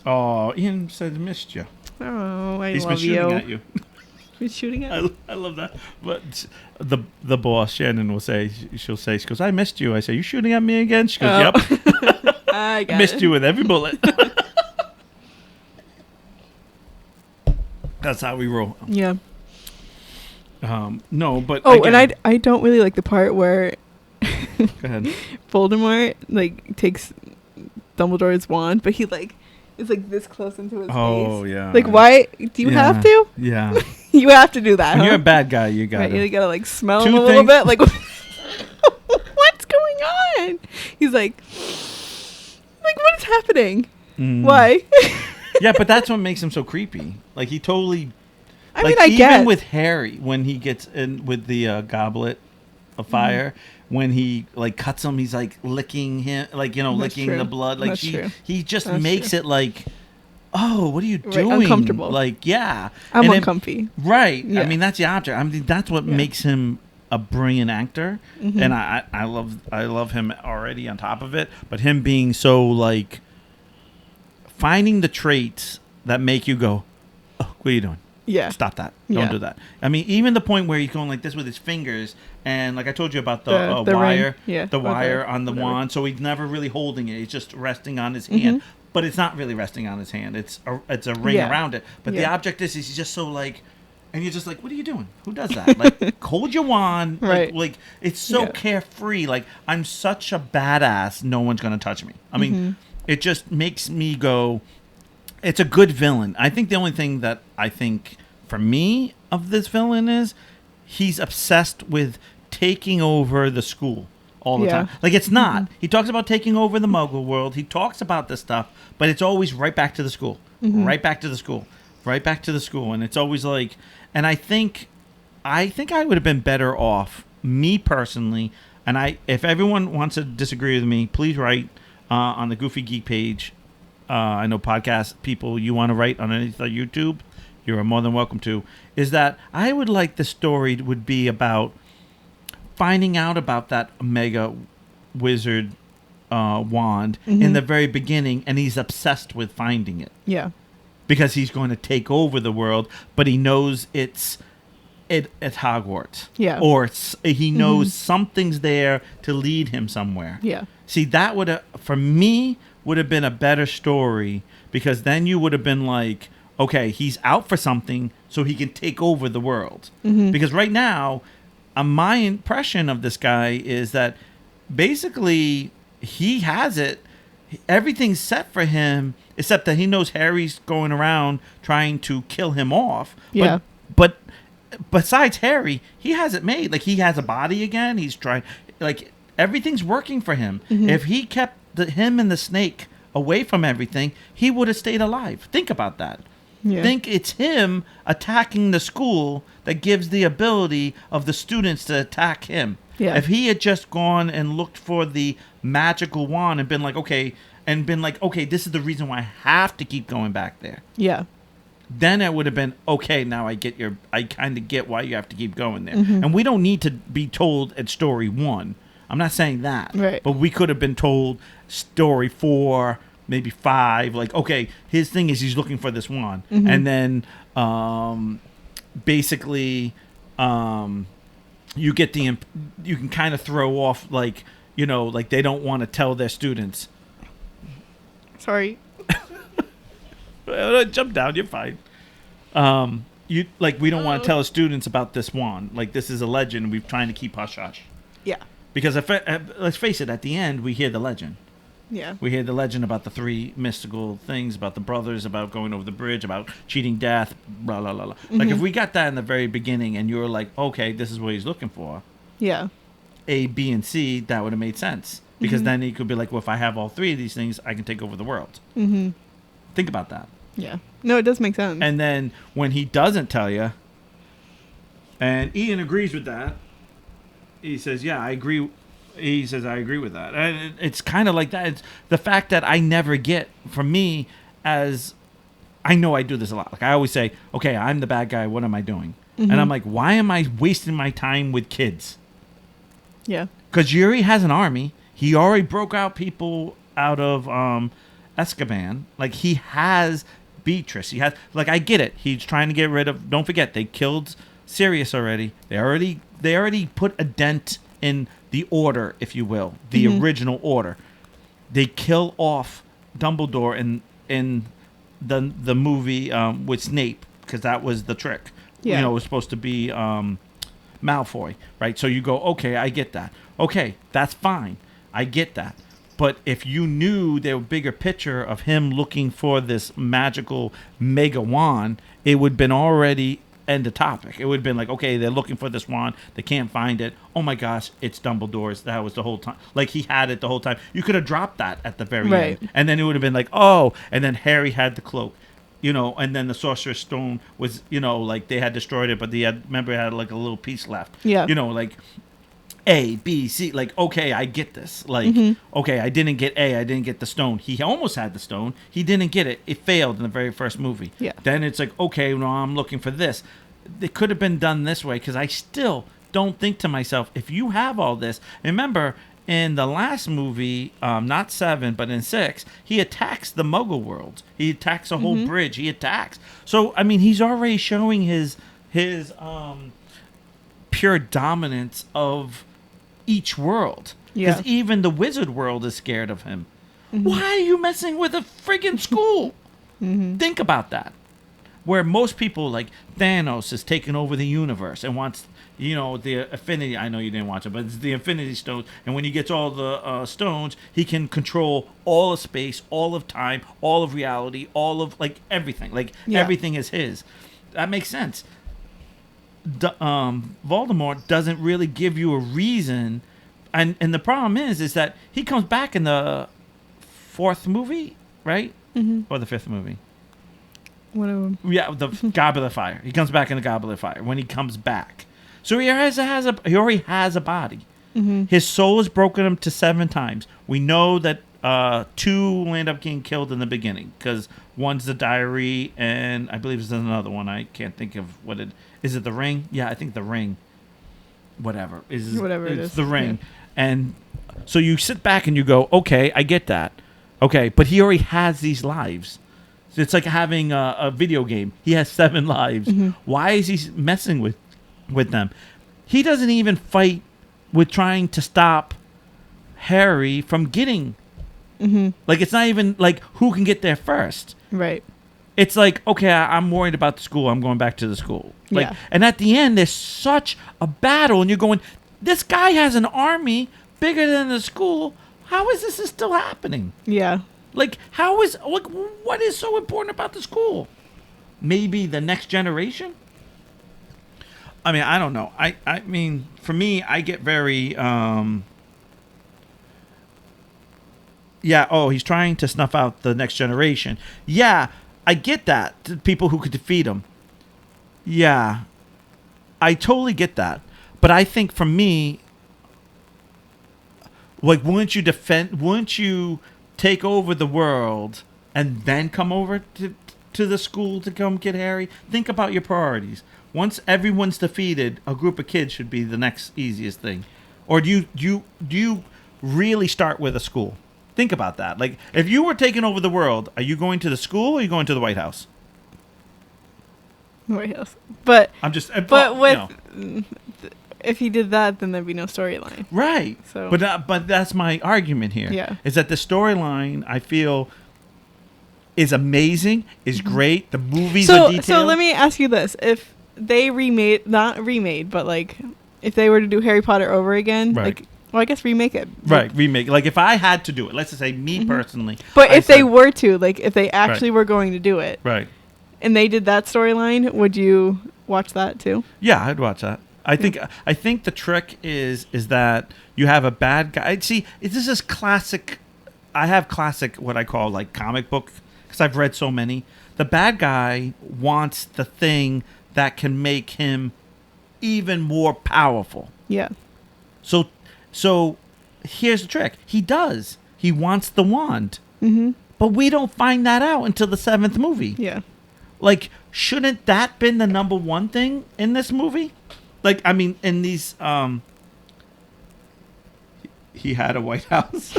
Oh, Ian said missed you. Oh, I He's been love shooting you. at you. He's shooting at me. I love that. But the boss Shannon will say she goes, I missed you. I say, you shooting at me again? She goes, Oh. yep. I got Missed it. you with every bullet. That's how we roll. Yeah. No, but Oh, again, and I don't really like the part where go ahead. Voldemort like takes Dumbledore's wand, but he like is like this close into his Oh face. yeah. Like why do you have to? Yeah. You have to do that. When huh? you're a bad guy, you got Right, you to. gotta like smell Two him a little things- bit. Like, what's going on? He's like, what is happening? Why? Yeah, but that's what makes him so creepy. Like he totally. I Like mean, I even guess. with Harry, when he gets in with the goblet of fire, when he like cuts him, he's like licking him, like That's licking true. the blood. Like That's true. he just That's makes true. it like, oh, what are you Right, doing? uncomfortable. Like yeah, I'm And it- uncomfy. right. Yeah. I mean that's the object. I mean that's what Yeah. makes him a brilliant actor, Mhm. and I love him already on top of it. But him being so like finding the traits that make you go, oh, what are you doing? Yeah. Stop that. Yeah. Don't do that. I mean, even the point where he's going like this with his fingers, and like I told you about the The wire, ring. Yeah. the wire on the whatever. wand. So he's never really holding it. He's just resting on his hand. But it's not really resting on his hand. It's a ring Yeah. around it. But the Yeah. object is he's just so like, and you're just like, what are you doing? Who does that? Like, hold your wand. Right. Like it's so Yeah. carefree. Like, I'm such a badass. No one's gonna touch me. I mean, it just makes me go. It's a good villain. I think the only thing that I think for me of this villain is he's obsessed with taking over the school all the Yeah. time. Like, it's not. He talks about taking over the Muggle world. He talks about this stuff, but it's always right back to the school. Right back to the school. Right back to the school. And it's always like, and I think I would have been better off, me personally, and if everyone wants to disagree with me, please write on the Goofy Geek page. I know podcast people, you want to write on anything on YouTube, you're more than welcome to, is that I would like the story would be about finding out about that Mega Wizard wand in the very beginning, and he's obsessed with finding it Yeah. because he's going to take over the world, but he knows it's Hogwarts. Yeah. Or he knows something's there to lead him somewhere. Yeah. See, that would have, for me, would have been a better story, because then you would have been like, okay, he's out for something so he can take over the world. Because right now, my impression of this guy is that basically he has it. Everything's set for him, except that he knows Harry's going around trying to kill him off. Yeah. But besides Harry, he has it made. Like, he has a body again. He's trying, like, everything's working for him. If he kept him and the snake away from everything, he would have stayed alive. Think about that. Yeah. Think it's him attacking the school that gives the ability of the students to attack him. Yeah. If he had just gone and looked for the magical wand and been like, okay, this is the reason why I have to keep going back there. Yeah. Then it would have been, okay, now I kind of get why you have to keep going there. And we don't need to be told at story 1. I'm not saying that. Right. But we could have been told story 4, maybe 5. Like, okay, his thing is he's looking for this wand. And then basically you can kind of throw off, like, you know, like they don't want to tell their students. Sorry. Jump down, you're fine. We don't want to tell students about this wand. Like, this is a legend. We're trying to keep hush hush. Yeah. Because let's face it, at the end we hear the legend. Yeah. We hear the legend about the 3 mystical things, about the brothers, about going over the bridge, about cheating death, blah blah blah. Like, if we got that in the very beginning, and you were like, okay, this is what he's looking for, Yeah. A, B, and C, that would have made sense. Because then he could be like, well, if I have all 3 of these things, I can take over the world. Think about that. Yeah. No, it does make sense. And then when he doesn't tell you, and Ian agrees with that, he says, yeah, I agree. He says, I agree with that. And it's kind of like that. It's the fact that I never get, for me, as I know I do this a lot. Like, I always say, okay, I'm the bad guy. What am I doing? And I'm like, why am I wasting my time with kids? Yeah. Because Yuri has an army. He already broke out people out of Azkaban. Like, he has Beatrice. He has, like, I get it. He's trying to get rid of. Don't forget, they killed Sirius already. They already put a dent in the order, if you will, the original order. They kill off Dumbledore in the movie with Snape, because that was the trick. Yeah. You know, it was supposed to be Malfoy, right? So you go, okay, I get that. Okay, that's fine. I get that. But if you knew the bigger picture of him looking for this magical mega wand, it would have been already end the topic. It would have been like, okay, they're looking for this wand. They can't find it. Oh my gosh, it's Dumbledore's. That was the whole time. Like, he had it the whole time. You could have dropped that at the very end. And then it would have been like, oh, and then Harry had the cloak. You know, and then the Sorcerer's Stone was, you know, like, they had destroyed it, but they had, remember, it had like a little piece left. Yeah. You know, like, A, B, C, like, okay, I get this. Like, okay, I didn't get A, I didn't get the stone. He almost had the stone. He didn't get it. It failed in the very first movie. Yeah. Then it's like, okay, no, I'm looking for this. It could have been done this way, because I still don't think to myself, if you have all this, remember, in the last movie, not 7, but in 6, he attacks the Muggle world. He attacks a whole bridge. He attacks. So, I mean, he's already showing his pure dominance of each world. Because even the wizard world is scared of him. Why are you messing with a friggin' school? Think about that. Where most people, like Thanos, is taking over the universe and wants, the Infinity. I know you didn't watch it, but it's the Infinity Stones. And when he gets all the stones, he can control all of space, all of time, all of reality, all of everything. Everything is his. That makes sense. Voldemort doesn't really give you a reason, and the problem is that he comes back in the 4th movie, right? Or the 5th movie. One of them. Yeah, the Goblet of Fire. He comes back in the Goblet of Fire when he comes back. So he already has a body. His soul is broken up to 7 times. We know that 2 end up getting killed in the beginning because one's the diary, and I believe there's another one. I can't think of what it is. It the ring? Yeah, I think the ring. Whatever it is, the ring. Yeah. And so you sit back and you go, okay, I get that. Okay, but he already has these lives. It's like having a video game. He has 7 lives. Why is he messing with them? He doesn't even fight with trying to stop Harry from getting. It's not even like who can get there first. Right. It's like, okay, I'm worried about the school. I'm going back to the school. And at the end, there's such a battle, and you're going, this guy has an army bigger than the school. How is this still happening? Yeah. What is so important about the school? Maybe the next generation? I mean, I don't know. I mean, for me, I get very, he's trying to snuff out the next generation. Yeah, I get that. The people who could defeat him. Yeah, I totally get that. But I think for me, wouldn't you take over the world and then come over to the school to come get Harry? Think about your priorities. Once everyone's defeated, a group of kids should be the next easiest thing. Or do you really start with a school? Think about that. If you were taking over the world, are you going to the school or are you going to the White House? White House. But I'm just. But if he did that, then there'd be no storyline. Right. So. But that's my argument here. Yeah. Is that the storyline, I feel, is amazing, is great. The movies are detailed. So let me ask you this. If they not remade, but if they were to do Harry Potter over again, right. I guess remake it. Right, remake. If I had to do it, let's just say me personally. But if they were to, if they actually were going to do it. Right. And they did that storyline, would you watch that too? Yeah, I'd watch that. I think the trick is that you have a bad guy. See, this is classic. I have classic what I call comic book because I've read so many. The bad guy wants the thing that can make him even more powerful. Yeah. So here's the trick. He does. He wants the wand. But we don't find that out until the 7th movie. Yeah. Shouldn't that been the number one thing in this movie? In these, he had a White House.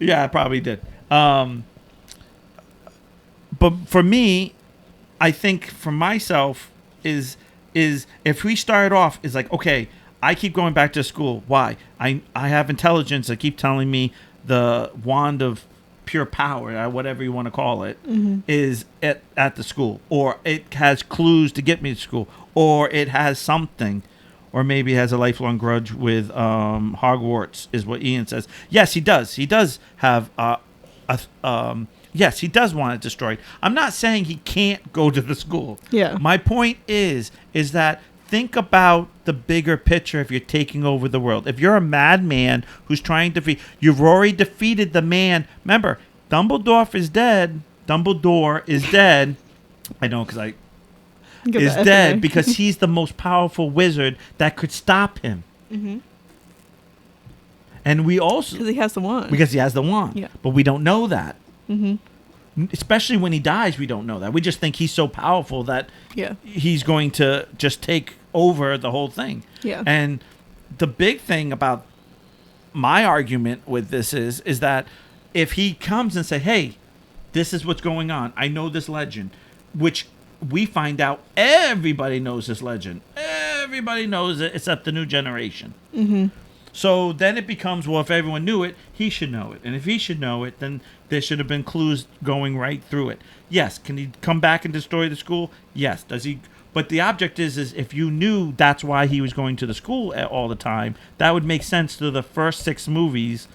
Yeah, probably did. But for me, I think for myself is if we start off is okay, I keep going back to school. Why? I have intelligence that keep telling me the wand of pure power, whatever you want to call it, is at the school, or it has clues to get me to school, or it has something, or maybe has a lifelong grudge with Hogwarts, is what Ian says. Yes, he does. He does have yes, he does want it destroyed. I'm not saying he can't go to the school. Yeah. My point is that think about the bigger picture if you're taking over the world. If you're a madman who's trying to you've already defeated the man. Remember, Dumbledore is dead. I know because is dead because he's the most powerful wizard that could stop him. And we also... Because he has the wand. Because he has the wand. Yeah. But we don't know that. Especially when he dies, we don't know that. We just think he's so powerful that he's going to just take over the whole thing. Yeah. And the big thing about my argument with this is that if he comes and say, hey, this is what's going on, I know this legend, which we find out everybody knows this legend. Everybody knows it except the new generation. Mm-hmm. So then it becomes, well, if everyone knew it, he should know it. And if he should know it, then there should have been clues going right through it. Yes. Can he come back and destroy the school? Yes. Does he? But the object is if you knew that's why he was going to the school all the time, that would make sense to the first 7 movies.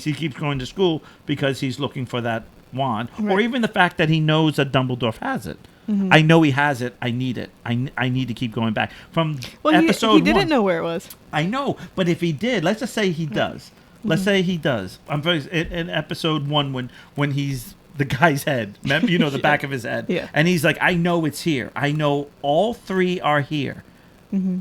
He keeps going to school because he's looking for that wand. Right. Or even the fact that he knows that Dumbledore has it. Mm-hmm. I know he has it. I need it. I need to keep going back. From episode he didn't 1, know where it was. I know, but if he did, let's just say he does. Let's say he does. I'm very in episode 1 when he's the guy's head, you know, the back of his head, Yeah. and he's like, I know it's here. I know all 3 are here. Mm-hmm.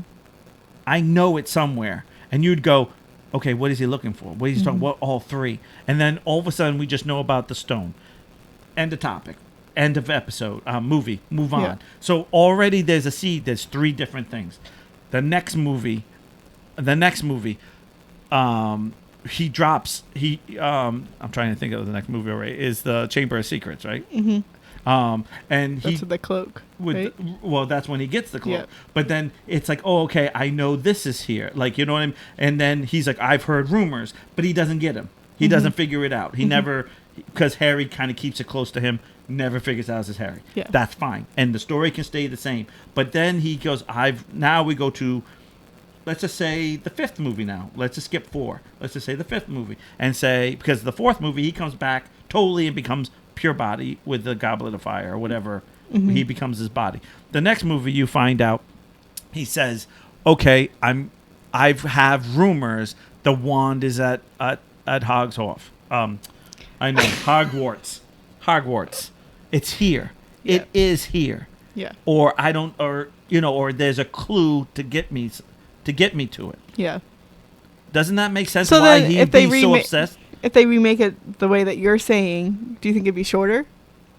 I know it somewhere, and you'd go, okay, what is he looking for? What is he talking? What all 3? And then all of a sudden, we just know about the stone. End of topic. End of episode. Movie. Move on. Yeah. So already there's a seed. There's 3 different things. The next movie, he drops. I'm trying to think of the next movie. Already is the Chamber of Secrets, right? Mm-hmm. And That's the cloak. Right? Well, that's when he gets the cloak. Yeah. But then it's like, oh, okay, I know this is here. Like, you know what I mean? And then he's like, I've heard rumors, but he doesn't get him. He doesn't figure it out. He never, because Harry kind of keeps it close to him, never figures out it's Harry. Yeah. That's fine. And the story can stay the same. But then he goes, now we go to, let's just say the 5th movie now. Let's just skip 4. Let's just say the 5th movie. And say, because the 4th movie, he comes back totally and becomes pure body with the Goblet of Fire or whatever. He becomes his body. The next movie, you find out, he says, okay, I have rumors the wand is at Hogshoff. I know, Hogwarts. It's here. Yeah. It is here. Yeah. Or or there's a clue to get me to it. Yeah. Doesn't that make sense? So why then, he'd if they be so obsessed? If they remake it the way that you're saying, do you think it'd be shorter?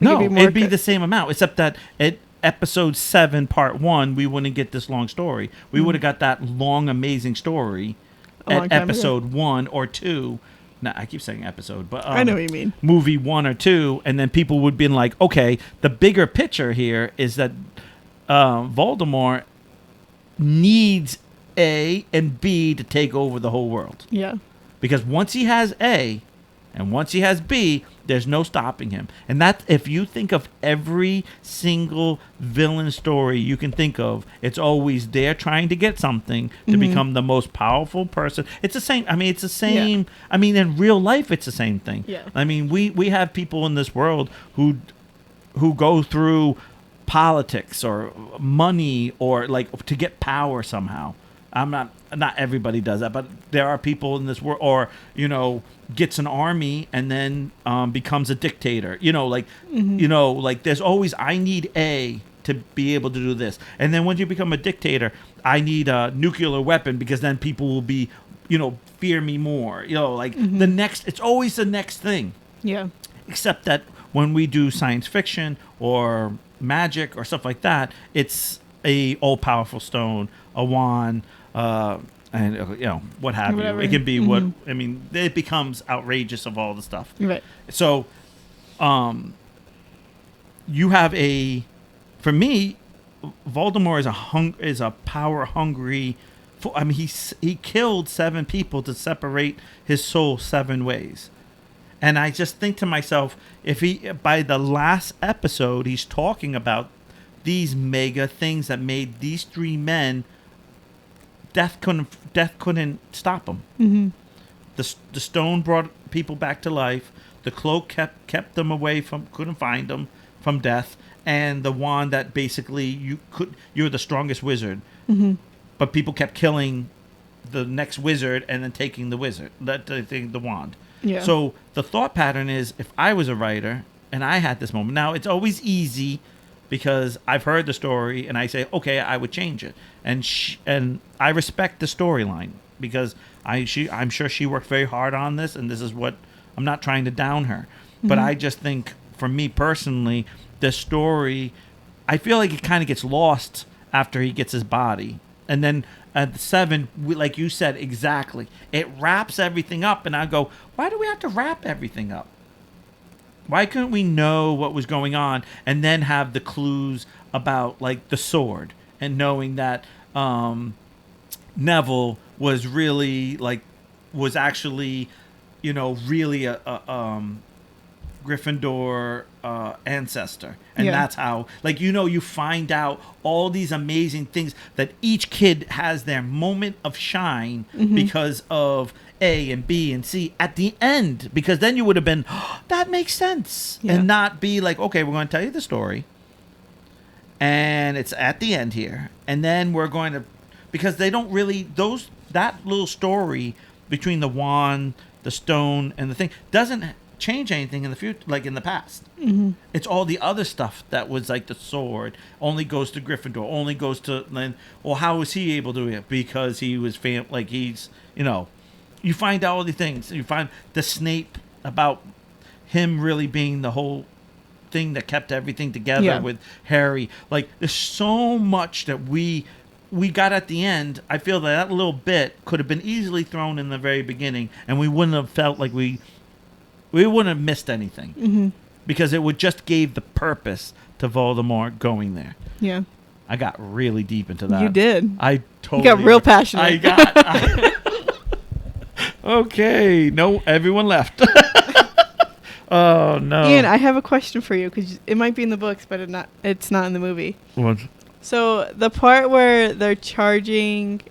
No, It'd it'd be the same amount, except that at episode 7, part 1, we wouldn't get this long story. We would have got that long, amazing story at episode 1 or 2. No, I keep saying episode, but I know what you mean. Movie 1 or 2, and then people would be like, okay, the bigger picture here is that Voldemort needs A and B to take over the whole world. Yeah. Because once he has A and once he has B, there's no stopping him. And that, if you think of every single villain story you can think of, it's always they're trying to get something to become the most powerful person. It's the same. I mean, it's the same. Yeah. I mean, in real life, it's the same thing. Yeah. I mean, we have people in this world who go through politics or money or like to get power somehow. Not everybody does that, but there are people in this world, or gets an army and then becomes a dictator. Like there's always, I need A to be able to do this, and then when you become a dictator, I need a nuclear weapon because then people will be, fear me more. The next, it's always the next thing. Yeah. Except that when we do science fiction or magic or stuff like that, it's a all-powerful stone, a wand. And what have Whatever. you. It can be what I mean. It becomes outrageous of all the stuff. Right. So, you have for me, Voldemort is a power hungry. I mean, he killed 7 people to separate his soul 7 ways, and I just think to myself, if by the last episode he's talking about these mega things that made these 3 men. Death couldn't stop them. Mm-hmm. The stone brought people back to life. The cloak kept them away couldn't find them from death, and the wand that basically you're the strongest wizard, but people kept killing the next wizard and then taking the wand. Yeah. So the thought pattern is, if I was a writer and I had this moment, now it's always easy. Because I've heard the story and I say, okay, I would change it, and I respect the storyline because I'm sure she worked very hard on this, and this is what I'm not trying to down her, but I just think for me personally, the story, I feel like it kind of gets lost after he gets his body, and then at the 7, like you said, exactly, it wraps everything up, and I go, why do we have to wrap everything up? Why couldn't we know what was going on and then have the clues about like the sword and knowing that Neville was really was actually, really a Gryffindor ancestor, and that's how you find out all these amazing things that each kid has their moment of shine because of A and B and C at the end, because then you would have been that makes sense and not be like, okay, we're going to tell you the story and it's at the end here, and then we're going to, because they don't really that little story between the wand, the stone, and the thing doesn't change anything in the future, like in the past. It's all the other stuff that was like the sword only goes to Gryffindor, only goes to, well, how was he able to do it? Because he was he's, you find out all the things. You find the Snape, about him really being the whole thing that kept everything together with Harry. Like, there's so much that we got at the end. I feel that little bit could have been easily thrown in the very beginning, and we wouldn't have felt like we wouldn't have missed anything, because it would just gave the purpose to Voldemort going there. Yeah. I got really deep into that. You did. I totally. You got real passionate. Okay. No, everyone left. Oh, no. Ian, I have a question for you, because it might be in the books, but it's not in the movie. What? So the part where they're charging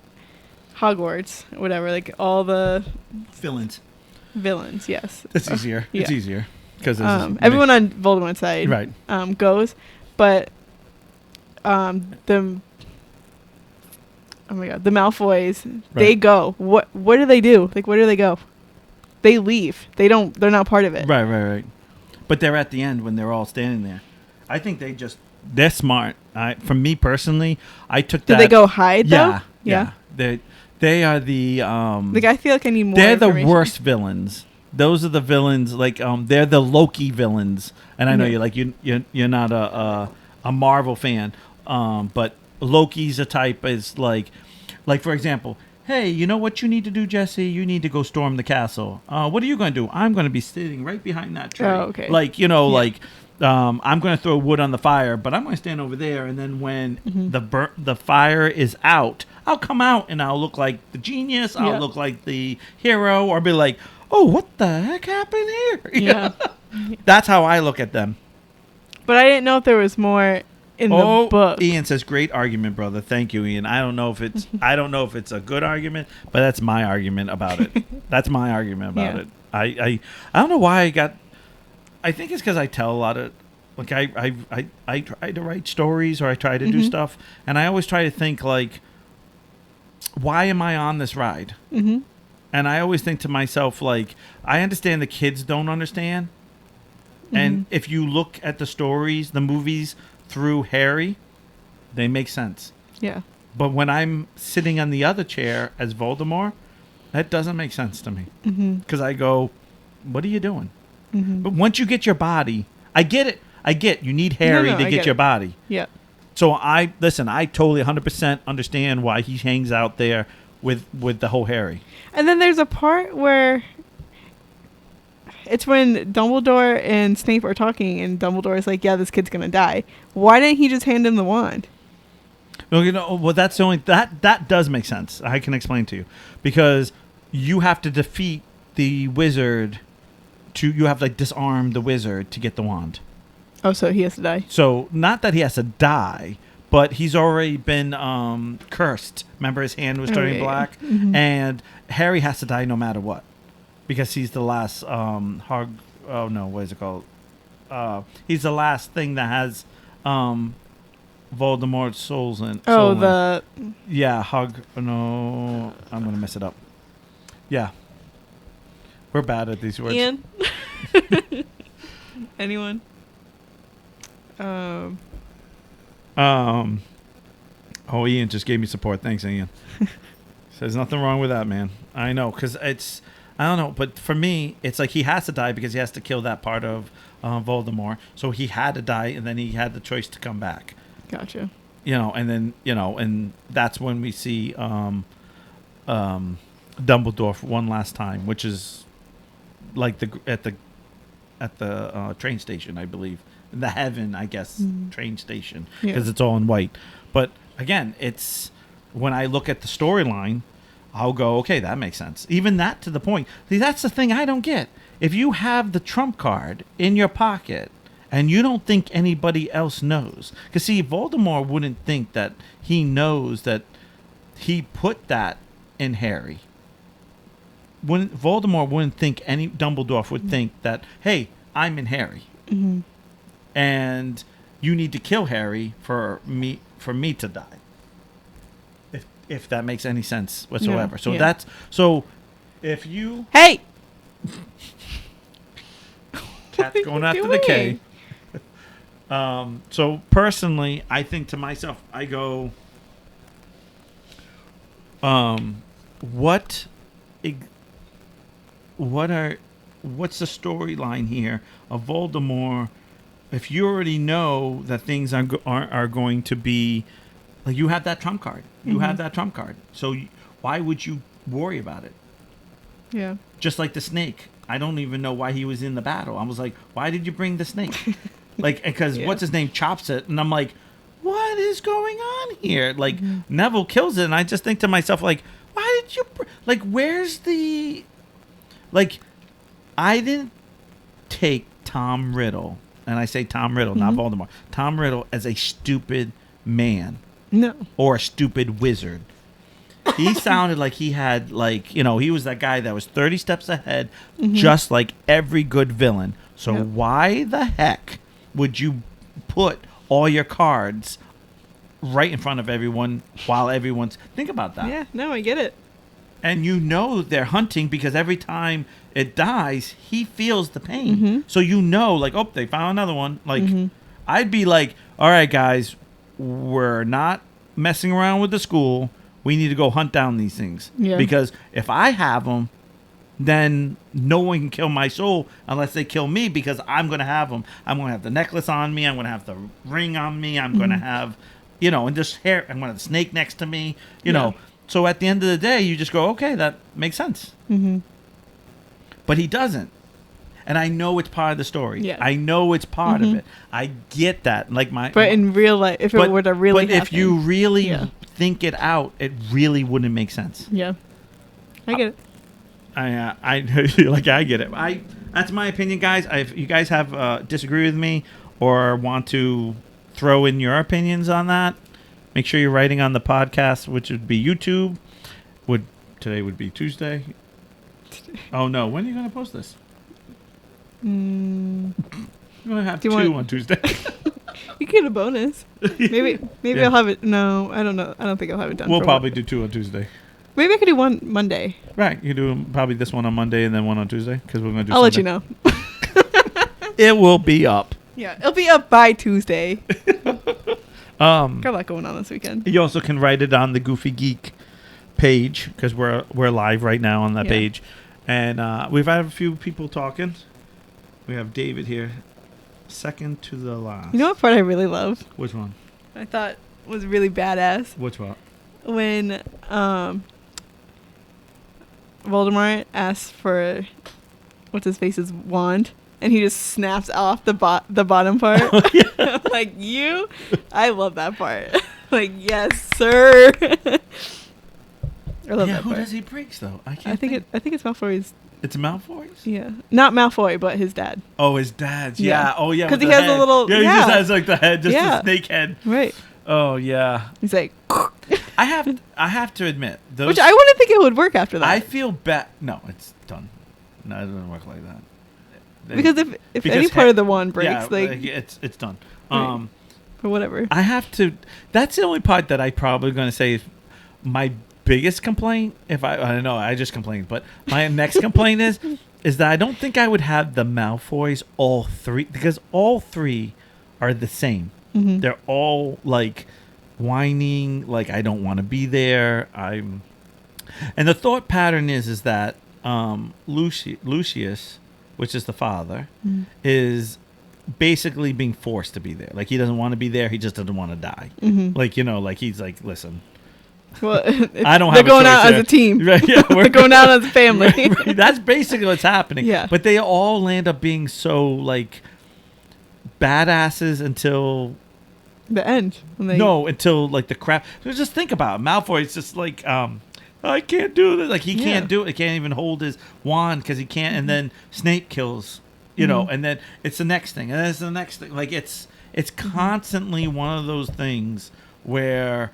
Hogwarts, whatever, like all the villains, yes. It's easier. It's easier. Because everyone on Voldemort's side goes, but the Malfoys, they go. What do they do? Like, where do they go? They leave. They're not part of it. Right. But they're at the end when they're all standing there. I think they're smart. For me personally, I took that. Did they go hide though? Yeah. They are the like, I feel like I need more. They're the worst villains. Those are the villains. Like they're the Loki villains. And I know you're not a Marvel fan. But Loki's a type is like for example, hey, you know what you need to do, Jesse? You need to go storm the castle. What are you going to do? I'm going to be sitting right behind that tree. Oh, okay. I'm going to throw wood on the fire, but I'm going to stand over there. And then when the fire is out, I'll come out and I'll look like the genius. I'll look like the hero, or be like, oh, what the heck happened here? Yeah. That's how I look at them. But I didn't know if there was more in the book. Ian says, great argument, brother. Thank you, Ian. I don't know if it's a good argument, but that's my argument about it. That's my argument about it. I don't know why I think it's because I tell a lot of, like, I try to write stories, or I try to do stuff, and I always try to think, like, why am I on this ride? And I always think to myself, like, I understand the kids don't understand, and if you look at the stories, the movies through Harry, they make sense. Yeah. But when I'm sitting on the other chair as Voldemort, that doesn't make sense to me. Because I go, what are you doing? But once you get your body, I get it. You need Harry to get your body. Yeah. So I totally 100% understand why he hangs out there with the whole Harry. And then there's a part where it's when Dumbledore and Snape are talking, and Dumbledore's like, yeah, this kid's going to die. Why didn't he just hand him the wand? Well, that's the only... That does make sense. I can explain to you. Because you have to defeat the wizard you have to disarm the wizard to get the wand. Oh, so he has to die. So, not that he has to die, but he's already been cursed. Remember, his hand was turning black? And Harry has to die no matter what. Because he's the last what is it called? He's the last thing that has Voldemort's souls in. No, I'm going to mess it up. Yeah. We're bad at these words. Ian? Anyone? Ian just gave me support. Thanks, Ian. Says nothing wrong with that, man. I know, because it's... I don't know, but for me, it's like he has to die because he has to kill that part of Voldemort. So he had to die, and then he had the choice to come back. Gotcha. and then and that's when we see Dumbledore for one last time, which is like at the train station, I believe, the Heaven, I guess, train station, because it's all in white. But again, it's when I look at the storyline, I'll go, okay, that makes sense. Even that to the point. See, that's the thing I don't get. If you have the trump card in your pocket and you don't think anybody else knows, because see, Voldemort wouldn't think that he knows that he put that in Harry. Voldemort wouldn't think Dumbledore would think that, hey, I'm in Harry, and you need to kill Harry for me to die. If that makes any sense whatsoever. So if you Hey, cat's going after the K. So personally, I think to myself, I go, what's the storyline here of Voldemort? If you already know that things are going to be like, you have that trump card, so why would you worry about it? Yeah. Just like the snake. I don't even know why he was in the battle. I was like, why did you bring the snake? Like, because what's his name chops it, and I'm like, what is going on here? Like, Neville kills it, and I just think to myself, like, why did you like? Where's the like? I didn't take Tom Riddle, and I say Tom Riddle, not Voldemort. Tom Riddle as a stupid man. No. Or a stupid wizard. He sounded like he had, like, he was that guy that was 30 steps ahead, just like every good villain. So why the heck would you put all your cards right in front of everyone while everyone's... Think about that. Yeah, no, I get it. And they're hunting because every time it dies, he feels the pain. So like, oh, they found another one. Like, I'd be like, all right, guys, we're not messing around with the school. We need to go hunt down these things. Yeah. Because if I have them, then no one can kill my soul unless they kill me, because I'm going to have them. I'm going to have the necklace on me. I'm going to have the ring on me. I'm going to have, and just hair. I'm going to have the snake next to me, know. So at the end of the day, you just go, okay, that makes sense. But he doesn't. And I know it's part of the story. Yeah. I know it's part of it. I get that. Like but in real life, if it were to really happen. If you really think it out, it really wouldn't make sense. Yeah. I get it. I get it. That's my opinion, guys. If you guys have disagree with me or want to throw in your opinions on that, make sure you're writing on the podcast, which would be YouTube. Today would be Tuesday. Oh no, when are you going to post this? I'm going to have two on Tuesday. You get a bonus. Maybe I'll have it. No, I don't know. I don't think I'll have it done. We'll probably do 2 on Tuesday. Maybe I could do one Monday. Right. You do probably this one on Monday and then one on Tuesday, because we're going to do I'll Sunday. let you know. It will be up. Yeah, it'll be up by Tuesday. Got a lot going on this weekend. You also can write it on the Goofy Geek page, because we're live right now on that page. And we've had a few people talking. We have David here, second to the last. You know what part I really love? Which one? I thought was really badass. Which one? When Voldemort asks for what's his face's wand, and he just snaps off the bottom part. Oh, yeah. Like, I love that part. Like, yes, sir. I love that who part. does he breaks though? I think it's Malfoy's. It's Malfoy's? Yeah. Not Malfoy, but his dad. Oh, his dad's. Yeah. Oh, yeah. Because he has a little... Yeah, he just has like the head, just a snake head. Right. Oh, yeah. He's like... I have to admit... Which I wouldn't think it would work after that. I feel bad... No, it's done. No, it doesn't work like that. Because if any part of the wand breaks, it's done. Right. But whatever. I have to... That's the only part that I probably going to say is my biggest complaint. I don't know, I just complained, but my next complaint is that I don't think I would have the Malfoys all three, because all three are the same. They're all like whining, like, I don't want to be there. And the thought pattern is that Lucius, which is the father, is basically being forced to be there. Like he doesn't want to be there. He just doesn't want to die. Mm-hmm. Like like he's like, listen. Well, I don't they're have. going a choice out there. as a team. Right, yeah, They're going out as a family. Right. That's basically what's happening. Yeah. But they all land up being so like badasses until The end. When they, until like the crap. So just think about it. Malfoy's just like I can't do this. Like he can't do it. He can't even hold his wand because he can't. And then Snape kills, know, and then it's the next thing, and then it's the next thing. Like it's constantly one of those things where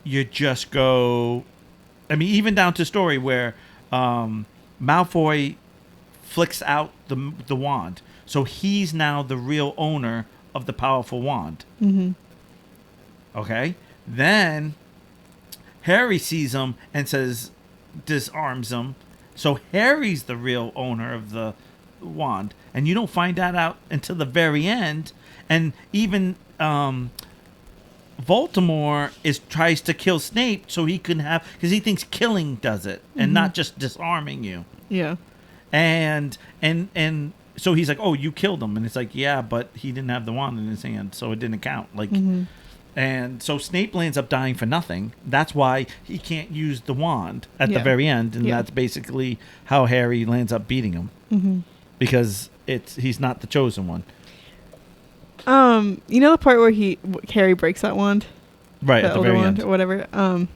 you just go. I mean, even down to story where Malfoy flicks out the wand, so he's now the real owner of the powerful wand. Mm-hmm. Okay, then Harry sees him and disarms him. So Harry's the real owner of the wand, and you don't find that out until the very end. And even Voldemort tries to kill Snape so he can have, because he thinks killing does it and not just disarming you. Yeah. And so he's like, oh, you killed him, and it's like, yeah, but he didn't have the wand in his hand, so it didn't count. Like. And so Snape lands up dying for nothing. That's why he can't use the wand at the very end, and that's basically how Harry lands up beating him, because he's not the chosen one. You know the part where Harry breaks that wand, Right the at the older very wand end, or whatever.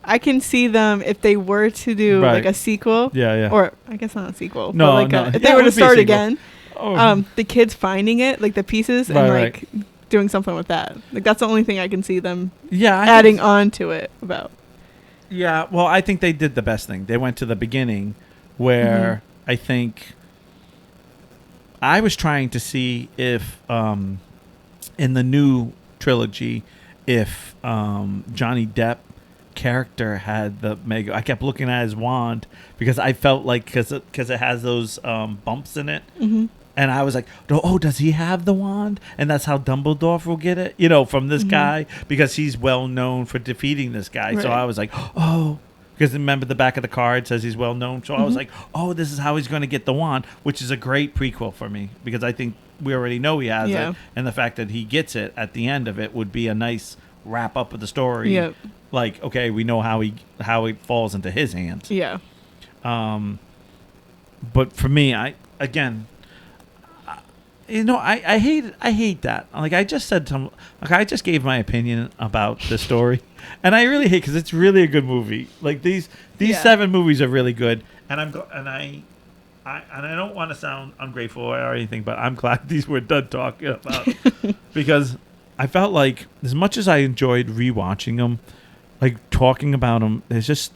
I can see them if they were to do like a sequel. Yeah. Or I guess not a sequel. No, but like no. if they were to start again, Oh. the kids finding it, like the pieces, and like doing something with that. Like that's the only thing I can see them adding on to it about. Yeah, well, I think they did the best thing. They went to the beginning where I think I was trying to see if in the new trilogy if Johnny Depp character had the mega. I kept looking at his wand because I felt like because it has those bumps in it. And I was like, oh, does he have the wand? And that's how Dumbledore will get it, from this guy, because he's well known for defeating this guy. Right. So I was like, oh, because remember the back of the card says he's well known. So I was like, oh, this is how he's going to get the wand, which is a great prequel for me, because I think we already know he has it. And the fact that he gets it at the end of it would be a nice wrap up of the story. Yep. Like, okay, we know how it falls into his hands. Yeah. But for me, I hate that. Like I just said I just gave my opinion about the story, and I really hate because it's really a good movie. Like these 7 movies are really good, and I don't want to sound ungrateful or anything, but I'm glad these were done talking about because I felt like as much as I enjoyed rewatching them, like talking about them, there's just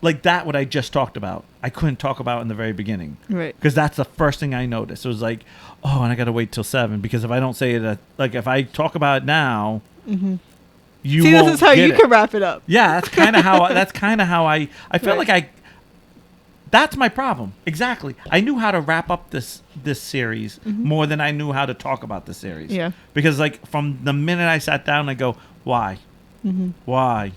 like that what I just talked about. I couldn't talk about in the very beginning. Right. Because that's the first thing I noticed. It was like, oh, and I got to wait till 7 because if I don't say it, like if I talk about it now, you see, won't this is how you can wrap it up. Yeah, that's kind of how I felt like that's my problem. Exactly. I knew how to wrap up this series more than I knew how to talk about the series. Yeah. Because like from the minute I sat down, I go, why? Why?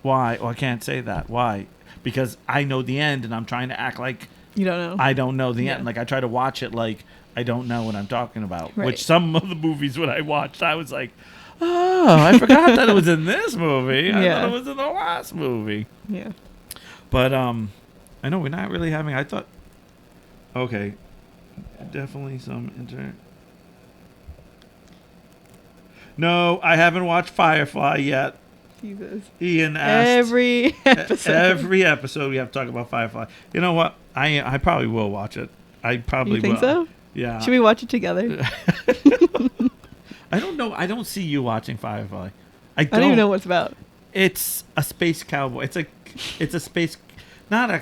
Oh, I can't say that. Why? Because I know the end, and I'm trying to act like you don't know. I don't know the end. Like I try to watch it like I don't know what I'm talking about. Right. Which some of the movies when I watched, I was like, oh, I forgot that it was in this movie. I thought it was in the last movie. Yeah. But I know we're not really having. I thought. Okay, definitely some No, I haven't watched Firefly yet. Jesus. Ian asked every episode we have to talk about Firefly. You know what? I probably will watch it. I probably you think will. so? Yeah. Should we watch it together? I don't know. I don't see you watching Firefly. I don't even know what it's about. It's a space cowboy. It's a space. Not a.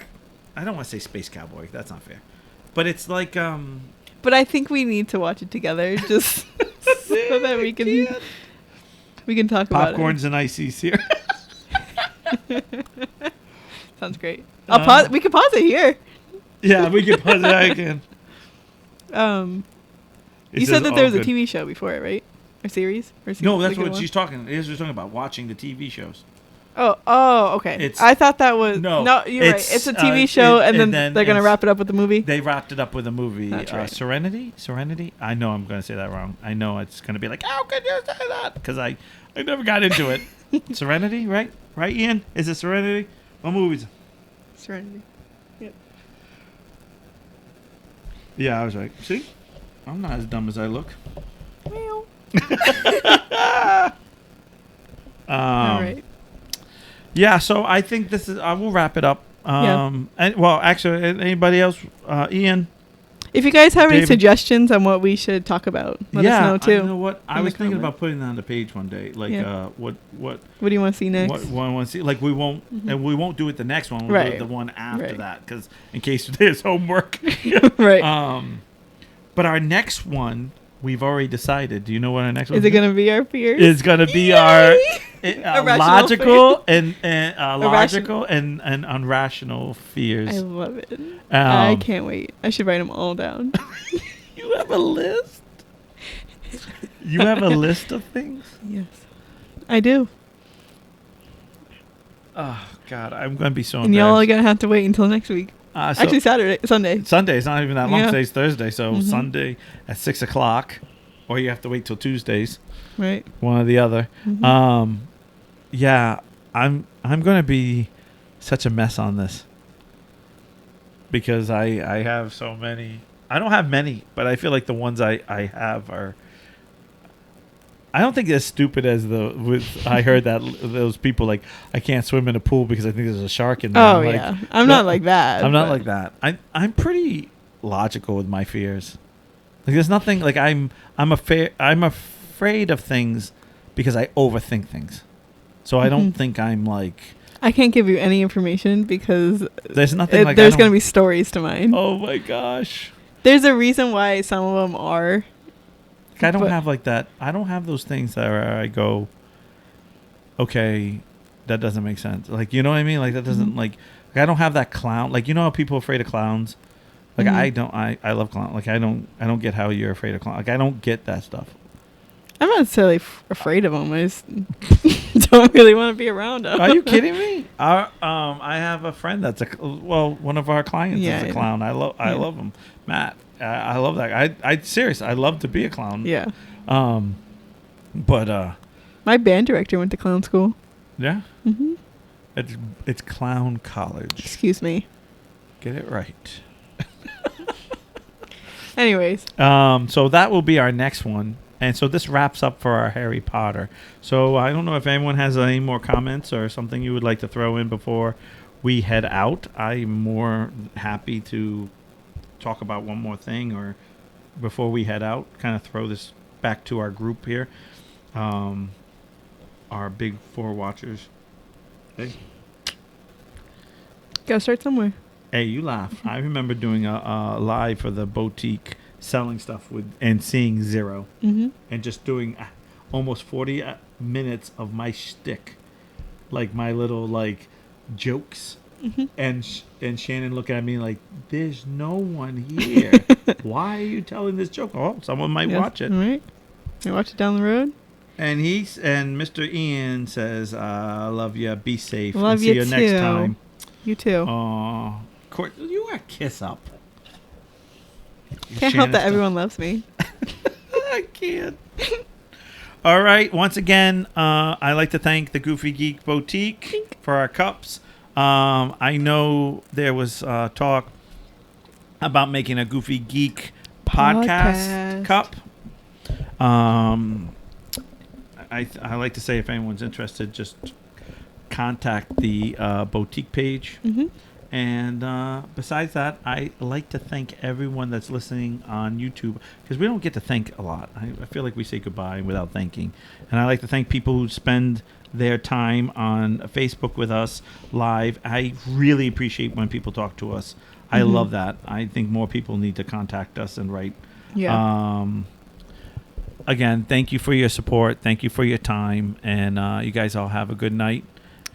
I don't want to say space cowboy. That's not fair. But it's like. But I think we need to watch it together, just so that we can talk about it. Popcorns and ices here. Sounds great. I'll pause. We can pause it here. Yeah, we can pause it again. You said that there was a TV show before it, right? Or series? No, that's what she's talking. She's talking about watching the TV shows. Okay. I thought that was no. You're right. It's a TV show, and then they're gonna wrap it up with the movie. They wrapped it up with a movie. That's right. Serenity. I know I'm gonna say that wrong. I know it's gonna be like, how could you say that? Because I never got into it. Serenity, right? Right, Ian? Is it Serenity? What movies? Serenity. Yep. Yeah, I was right. See, I'm not as dumb as I look. Well. All right. Yeah, so I think this is. I will wrap it up. And well, actually, anybody else? Ian. If you guys have any suggestions on what we should talk about, let us know too. You know what? I was thinking about putting that on the page one day. Like, what do you want to see next? What I want to see? Like, we won't, and we won't do it the next one. We'll do it the one after that, because in case there's homework. Right. But our next one, we've already decided. Do you know what our next one is? It going to be our fears? It's going to be our logical and unrational fears. I love it. I can't wait. I should write them all down. You have a list? You have a list of things? Yes, I do. Oh, God. I'm going to be so embarrassed. And y'all are going to have to wait until next week. Actually, Sunday. Sunday. It's not even that long. Today's Thursday. So Sunday at 6 o'clock. Or you have to wait till Tuesdays. Right. One or the other. Mm-hmm. Yeah, I'm going to be such a mess on this. Because I have so many. I don't have many, but I feel like the ones I have are. I don't think as stupid as I heard that those people like, I can't swim in a pool because I think there's a shark in there. Oh, yeah. I'm not like that. I'm not like that. I'm pretty logical with my fears. Like, there's nothing like I'm afraid of things because I overthink things. So I don't think I'm like. I can't give you any information because there's nothing like there's going to be stories to mine. Oh my gosh. There's a reason why some of them are. I don't have like that. I don't have those things that I go, okay, that doesn't make sense. Like, you know what I mean? Like, that doesn't like I don't have that clown. Like, you know how people are afraid of clowns? Like, I don't. I love clowns. Like, I don't get how you're afraid of clowns. Like, I don't get that stuff. I'm not necessarily afraid of them. I just don't really want to be around them. Are you kidding me? I have a friend that's one of our clients is a clown. I love him, Matt. I love that guy. I serious. I love to be a clown. Yeah. But my band director went to clown school. Yeah. It's clown college. Excuse me. Get it right. Anyways. So that will be our next one. And so this wraps up for our Harry Potter. So I don't know if anyone has any more comments or something you would like to throw in before we head out. I'm more happy to talk about one more thing or before we head out, kind of throw this back to our group here. Our big four watchers. Hey. Gotta start somewhere. Hey, you laugh. I remember doing a live for the boutique selling stuff and seeing zero and just doing almost 40 minutes of my shtick, like my little like jokes, and Shannon looking at me like, "There's no one here. Why are you telling this joke? Oh, someone might watch it. All right, you watch it down the road." And Mr. Ian says, "Love you. Be safe. Love see you you too. Next time." You too. Oh, you are kiss up. Can't help that everyone loves me. I can't. All right. Once again, I'd like to thank the Goofy Geek Boutique for our cups. I know there was talk about making a Goofy Geek podcast cup. I like to say if anyone's interested, just contact the boutique page. And besides that, I like to thank everyone that's listening on YouTube because we don't get to thank a lot. I feel like we say goodbye without thanking. And I like to thank people who spend their time on Facebook with us live. I really appreciate when people talk to us. I love that. I think more people need to contact us and write. Yeah. Again, thank you for your support. Thank you for your time. And you guys all have a good night.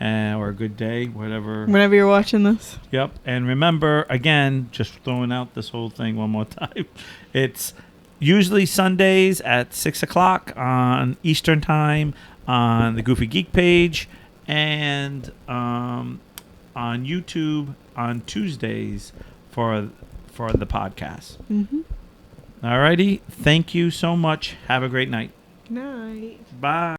Or a good day, whatever. Whenever you're watching this. Yep. And remember, again, just throwing out this whole thing one more time. It's usually Sundays at 6 o'clock on Eastern Time on the Goofy Geek page. and on YouTube on Tuesdays for the podcast. Mm-hmm. Alrighty, thank you so much. Have a great night. Night. Bye.